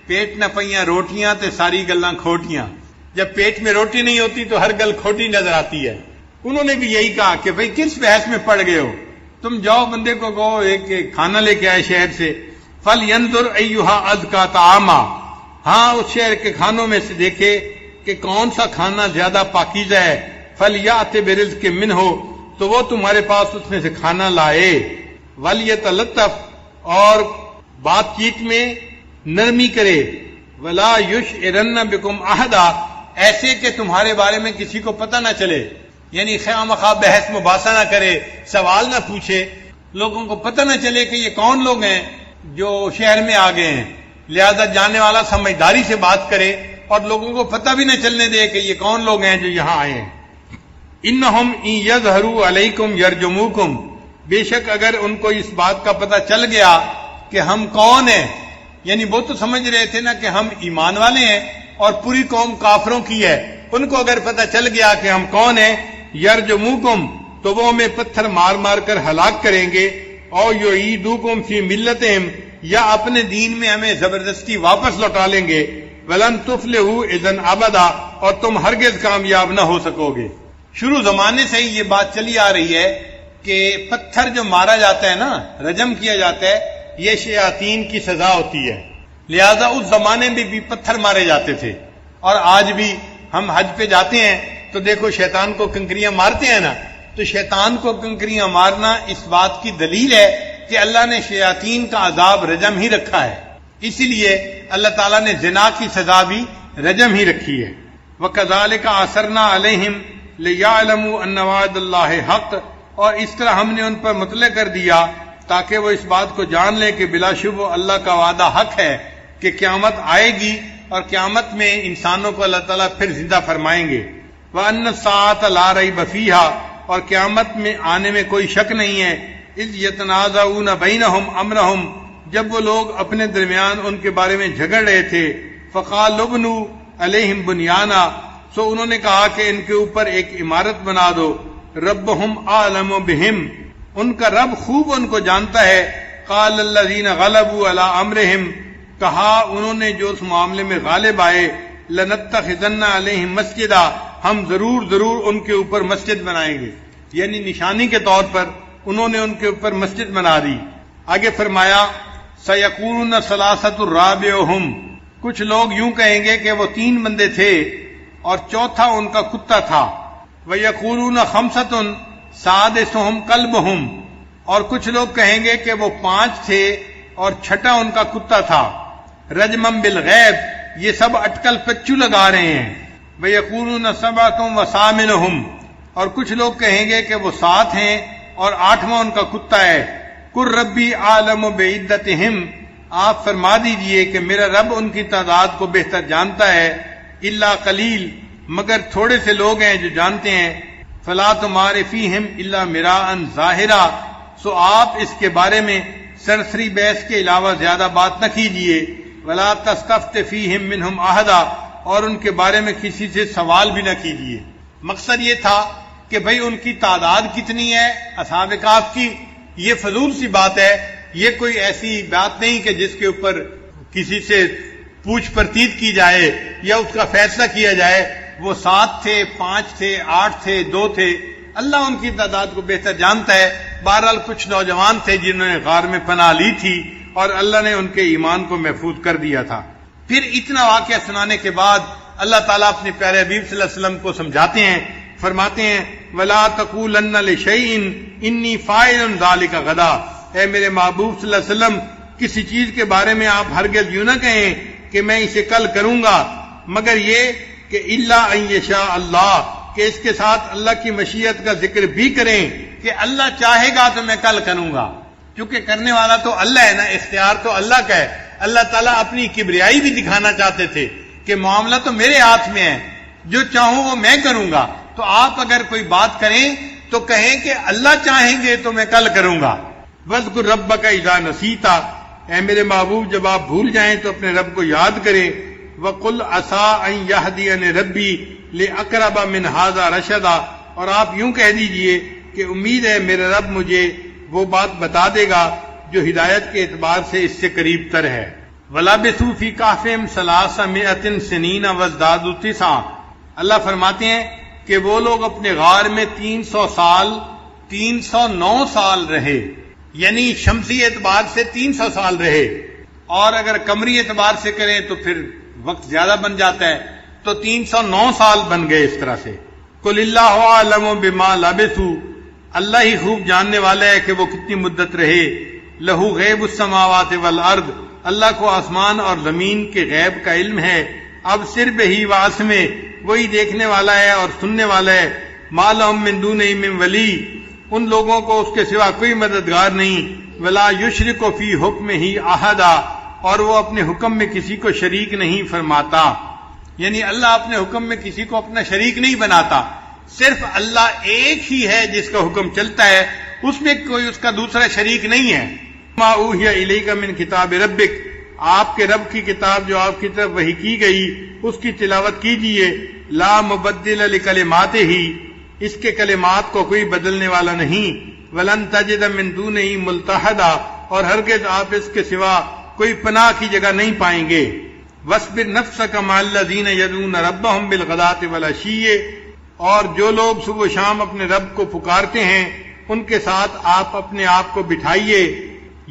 Speaker 1: پیٹ نہ پئیاں روٹیاں تے ساری گلاں کھوٹیاں، جب پیٹ میں روٹی نہیں ہوتی تو ہر گل کھوٹی نظر آتی ہے۔
Speaker 2: انہوں نے بھی یہی کہا کہ بھئی کس بحث میں پڑ گئے ہو، تم جاؤ بندے کو کہو ایک کھانا لے کے آئے شہر سے، فَلْيَنْظُرْ أَيُّهَا أَزْكَىٰ طَعَامًا، ہاں اس شہر کے کھانوں میں سے دیکھے کہ کون سا کھانا زیادہ پاکیزہ ہے، فَلْيَأْتِ بِرِزْقٍ مِّنْهُ، تو وہ تمہارے پاس اس میں سے کھانا لائے، وَلْيَتَلَطَّفْ، اور بات چیت میں نرمی کرے، وَلَا يُشْعِرَنَّ بِكُمْ أَحَدًا، ایسے کہ تمہارے بارے میں کسی کو پتہ نہ چلے، یعنی خواہ مخواہ بحث مباحثہ نہ کرے، سوال نہ پوچھے، لوگوں کو پتہ نہ چلے کہ یہ کون لوگ ہیں جو شہر میں آ گئے ہیں، لہذا جانے والا سمجھداری سے بات کرے اور لوگوں کو پتہ بھی نہ چلنے دے کہ یہ کون لوگ ہیں جو یہاں آئے ہیں۔ انہم ان یظہروا علیکم یرجموکم، بے شک اگر ان کو اس بات کا پتہ چل گیا کہ ہم کون ہیں، یعنی وہ تو سمجھ رہے تھے نا کہ ہم ایمان والے ہیں اور پوری قوم کافروں کی ہے، ان کو اگر پتہ چل گیا کہ ہم کون ہیں، یرجموکم، تو وہ ہمیں پتھر مار مار کر ہلاک کریں گے، او یعیدوکم فی ملتہم، یا اپنے دین میں ہمیں زبردستی واپس لوٹا لیں گے، ولن تفلحوا اذن ابدا، اور تم ہرگز کامیاب نہ ہو سکو گے۔ شروع زمانے سے ہی یہ بات چلی آ رہی ہے کہ پتھر جو مارا جاتا ہے نا، رجم کیا جاتا ہے، یہ شیاطین کی سزا ہوتی ہے، لہذا اس زمانے میں بھی پتھر مارے جاتے تھے، اور آج بھی ہم حج پہ جاتے ہیں تو دیکھو شیطان کو کنکریاں مارتے ہیں نا، تو شیطان کو کنکریاں مارنا اس بات کی دلیل ہے کہ اللہ نے شیاطین کا عذاب رجم ہی رکھا ہے، اسی لیے اللہ تعالیٰ نے زنا کی سزا بھی رجم ہی رکھی ہے۔ وَكَذَلِكَ أَثَرْنَا عَلَيْهِمْ لِيَعْلَمُوا أَنَّ وَعْدَ اللَّهِ حَقٌّ، اور اس طرح ہم نے ان پر مطلع کر دیا تاکہ وہ اس بات کو جان لیں کہ بلا شبہ اللہ کا وعدہ حق ہے کہ قیامت آئے گی، اور قیامت میں انسانوں کو اللہ تعالیٰ پھر زندہ فرمائیں گے۔ وَأَنَّ السَّاعَةَ لَا رَيْبَ فِيهَا، اور قیامت میں آنے میں کوئی شک نہیں ہے، اِذْ يَتَنَازَعُونَ بَيْنَهُمْ أَمْرَهُمْ، جب وہ لوگ اپنے درمیان ان کے بارے میں جھگڑ رہے تھے، فَقَالُوا ابْنُوا عَلَيْهِمْ بُنْيَانًا، سو انہوں نے کہا کہ ان کے اوپر ایک عمارت بنا دو، رَبُّهُمْ أَعْلَمُ بِهِمْ، ان کا رب خوب ان کو جانتا ہے، قَالَ الَّذِينَ غَلَبُوا عَلَىٰ أَمْرِهِمْ، کہا انہوں نے جو اس معاملے میں غالب آئے، لَنَتَّخِذَنَّ عَلَيْهِمْ مَسْجِدًا، ہم ضرور ان کے اوپر مسجد بنائیں گے، یعنی نشانی کے طور پر انہوں نے ان کے اوپر مسجد بنا دی۔ آگے فرمایا سَيَقُولُونَ ثَلَاثَةٌ رَابِعُهُمْ، کچھ لوگ یوں کہیں گے کہ وہ 3 بندے تھے اور چوتھا ان کا کتا تھا، وَيَقُولُونَ خَمْسَةٌ سَادِسُهُمْ كَلْبُهُمْ، اور کچھ لوگ کہیں گے کہ وہ 5 تھے اور چھٹا ان کا کتا تھا، رجمًا بالغیب، یہ سب اٹکل پچو لگا رہے ہیں، وَيَقُولُونَ سَبْعَةٌ وَثَامِنُهُمْ، اور کچھ لوگ کہیں گے کہ وہ 7 ہیں اور 8واں ان کا کتا ہے، قُلْ رَبِّي أَعْلَمُ بِعِدَّتِهِمْ، آپ فرما دیجئے کہ میرا رب ان کی تعداد کو بہتر جانتا ہے، إِلَّا قَلِيلٌ، مگر تھوڑے سے لوگ ہیں جو جانتے ہیں، فَلَا تُمَارِ فِيهِمْ إِلَّا مِرَاءً ظَاهِرًا، سو آپ اس کے بارے میں سرسری بحث کے علاوہ زیادہ بات نہ کیجئے، وَلَا تَسْتَفْتِ فِيهِمْ مِنْهُمْ أَحَدًا، اور ان کے بارے میں کسی سے سوال بھی نہ کیجئے۔ مقصد یہ تھا کہ بھئی ان کی تعداد کتنی ہے اصحاب کہف کی، یہ فضول سی بات ہے، یہ کوئی ایسی بات نہیں کہ جس کے اوپر کسی سے پوچھ پرتیت کی جائے یا اس کا فیصلہ کیا جائے، وہ 7 تھے، 5 تھے، 8 تھے، 2 تھے، اللہ ان کی تعداد کو بہتر جانتا ہے۔ بہرحال کچھ نوجوان تھے جنہوں نے غار میں پناہ لی تھی اور اللہ نے ان کے ایمان کو محفوظ کر دیا تھا۔ پھر اتنا واقعہ سنانے کے بعد اللہ تعالیٰ اپنے پیارے حبیب صلی اللہ علیہ وسلم کو سمجھاتے ہیں، فرماتے ہیں وَلَا تَقُولَنَّ لِشَيْءٍ إِنِّي فَاعِلٌ ذَلِكَ غَدًا، اے میرے محبوب صلی اللہ علیہ وسلم، کسی چیز کے بارے میں آپ ہرگز یوں نہ کہیں کہ میں اسے کل کروں گا، مگر یہ کہ إِلَّا أَن يَشَاءَ اللَّهُ، کہ اس کے ساتھ اللہ کی مشیت کا ذکر بھی کریں کہ اللہ چاہے گا تو میں کل کروں گا، کیونکہ کرنے والا تو اللہ ہے نا، اختیار تو اللہ کا ہے۔ اللہ تعالیٰ اپنی کبریائی بھی دکھانا چاہتے تھے کہ معاملہ تو میرے ہاتھ میں ہے، جو چاہوں وہ میں کروں گا، تو آپ اگر کوئی بات کریں تو کہیں کہ اللہ چاہیں گے تو میں کل کروں گا۔ وَاذْكُر رَبَّكَ إِذَا نَسِيتَ، اے میرے محبوب جب آپ بھول جائیں تو اپنے رب کو یاد کریں۔ وَقُلْ عَسَىٰ أَن يَهْدِيَنِ رَبِّي لِأَقْرَبَ مِنْ هَٰذَا رَشَدًا، اور آپ یوں کہہ دیجئے کہ امید ہے میرا رب مجھے وہ بات بتا دے گا جو ہدایت کے اعتبار سے اس سے قریب تر ہے۔ وَلَبِثُوا فِي كَهْفِهِمْ 300 سِنِينَ وَازْدَادُوا 9، اللہ فرماتے ہیں
Speaker 1: کہ وہ لوگ اپنے غار میں 309 سال رہے، یعنی شمسی اعتبار سے 300 سال رہے، اور اگر قمری اعتبار سے کریں تو پھر وقت زیادہ بن جاتا ہے، تو 309 سال بن گئے اس طرح سے۔ قل اللہ اعلم بما لبثوا، اللہ ہی خوب جاننے والا ہے کہ وہ کتنی مدت رہے۔ لہو غیب السماوات والارض، اللہ کو آسمان اور زمین کے غیب کا علم ہے۔ اب صرف ہی واسمع، وہی دیکھنے والا ہے اور سننے والا ہے۔ ما لہم من دونہ من ولی، ان لوگوں کو اس کے سوا کوئی مددگار نہیں۔ ولا یشرک فی حکمہ احدا، اور وہ اپنے حکم میں کسی کو شریک نہیں فرماتا، یعنی اللہ اپنے حکم میں کسی کو اپنا شریک نہیں بناتا، صرف اللہ ایک ہی ہے جس کا حکم چلتا ہے، اس میں کوئی اس کا دوسرا شریک نہیں ہے۔ ما اوحی الیک من کتاب ربک، آپ کے رب کی کتاب جو آپ کی طرف وحی کی گئی اس کی تلاوت کیجئے۔ لا مبدل لکلماتہ، اس کے کلمات کو کوئی بدلنے والا نہیں۔ ولن تجد من دونہ ملتحدا، اور ہرگز آپ اس کے سوا کوئی پناہ کی جگہ نہیں پائیں گے۔ وَاصْبِرْ نَفْسَكَ مَعَ الَّذِينَ يَدْعُونَ رَبَّهُمْ بِالْغَدَاةِ وَالْعَشِيِّ، اور جو لوگ صبح و شام اپنے رب کو پکارتے ہیں ان کے ساتھ آپ اپنے آپ کو بٹھائیے۔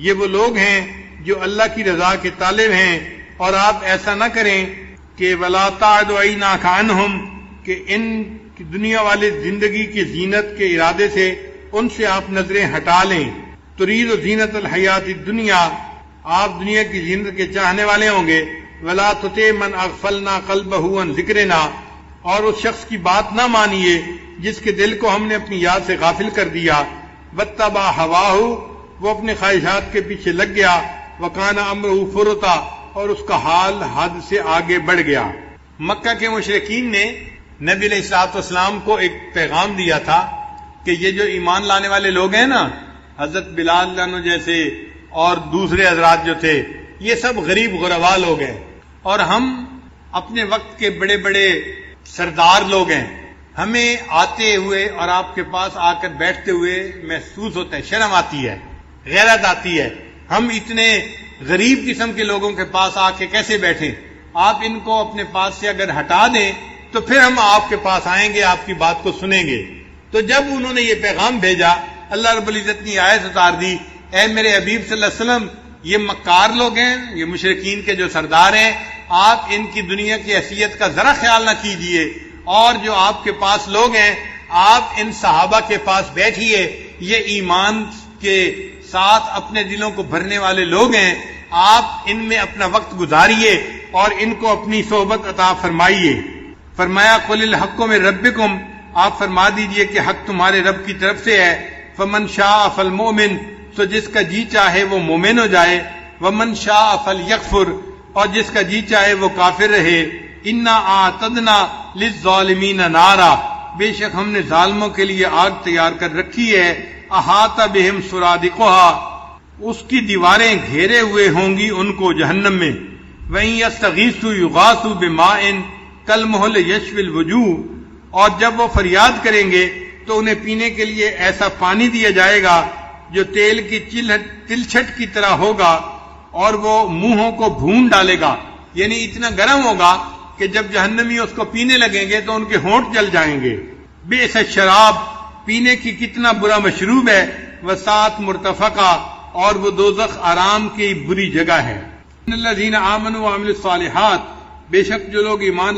Speaker 1: یہ وہ لوگ ہیں جو اللہ کی رضا کے طالب ہیں، اور آپ ایسا نہ کریں کہ وَلَا تَعْدُ عَيْنَاكَ عَنْهُمْ، کہ ان کی دنیا والی زندگی کی زینت کے ارادے سے ان سے آپ نظریں ہٹا لیں۔ ترید زینت الحیات الدنیا، آپ دنیا کی زینت کے چاہنے والے ہوں گے۔ وَلَا تُطِعْ مَنْ أَغْفَلْنَا قَلْبَهُ عَنْ ذِكْرِنَا، اور اس شخص کی بات نہ مانیے جس کے دل کو ہم نے اپنی یاد سے غافل کر دیا۔ وَاتَّبَعَ هَوَاهُ، وہ اپنے خواہشات کے پیچھے لگ گیا۔ وَكَانَ أَمْرُهُ فُرُطًا، اور اس کا حال حد سے آگے بڑھ گیا۔ مکہ کے مشرکین نے نبی علیہ الصلوۃ والسلام کو ایک پیغام دیا تھا کہ یہ جو ایمان لانے والے لوگ ہیں نا، حضرت بلال عنہ جیسے اور دوسرے حضرات جو تھے، یہ سب غریب غربا لوگ ہیں، اور ہم اپنے وقت کے بڑے بڑے سردار لوگ ہیں، ہمیں آتے ہوئے اور آپ کے پاس آ کر بیٹھتے ہوئے محسوس ہوتا ہے، شرم آتی ہے، غیرت آتی ہے، ہم اتنے غریب قسم کے لوگوں کے پاس آ کے کیسے بیٹھیں؟ آپ ان کو اپنے پاس سے اگر ہٹا دیں تو پھر ہم آپ کے پاس آئیں گے، آپ کی بات کو سنیں گے۔ تو جب انہوں نے یہ پیغام بھیجا، اللہ رب العزت نے آیت اتار دی، اے میرے حبیب صلی اللہ علیہ وسلم، یہ مکار لوگ ہیں، یہ مشرکین کے جو سردار ہیں، آپ ان کی دنیا کی حیثیت کا ذرا خیال نہ کیجئے، اور جو آپ کے پاس لوگ ہیں آپ ان صحابہ کے پاس بیٹھیے، یہ ایمان کے ساتھ اپنے دلوں کو بھرنے والے لوگ ہیں، آپ ان میں اپنا وقت گزاریے اور ان کو اپنی صحبت عطا فرمائیے۔ فرمایا قُلِ الْحَقُّ مِن رَبِّكُمْ، آپ فرما دیجئے کہ حق تمہارے رب کی طرف سے ہے۔ فَمَنْ شَاءَ فَالْمُؤْمِنُ، تو جس کا جی چاہے وہ مومن ہو جائے۔ وَمَنْ شَاءَ فَلْيَكْفُرْ، اور جس کا جی چاہے وہ کافر رہے۔ اِنَّا أَعْتَدْنَا لِلظَّالِمِينَ نَارًا، بے شک ہم نے ظالموں کے لیے آگ تیار کر رکھی ہے۔ أَحَاطَ بِهِمْ سُرَادِقُهَا، اس کی دیواریں گھیرے ہوئے ہوں گی ان کو جہنم میں۔ وَإِن يَسْتَغِيثُوا يُغَاثُوا بِمَاءٍ كَالْمُهْلِ يَشْوِي الْوُجُوهَ، اور جب وہ فریاد کریں گے تو انہیں پینے کے لیے ایسا پانی دیا جائے گا جو تیل کی تلچھٹ کی طرح ہوگا، اور وہ منہوں کو بھون ڈالے گا، یعنی اتنا گرم ہوگا کہ جب جہنمی اس کو پینے لگیں گے تو ان کے ہونٹ جل جائیں گے۔ بئس الشراب، پینے کی کتنا برا مشروب ہے۔ وساعت مرتفقہ، اور وہ دوزخ آرام کی بری جگہ ہے۔ ان الذین آمنوا وعملوا الصالحات، بے شک جو لوگ ایمان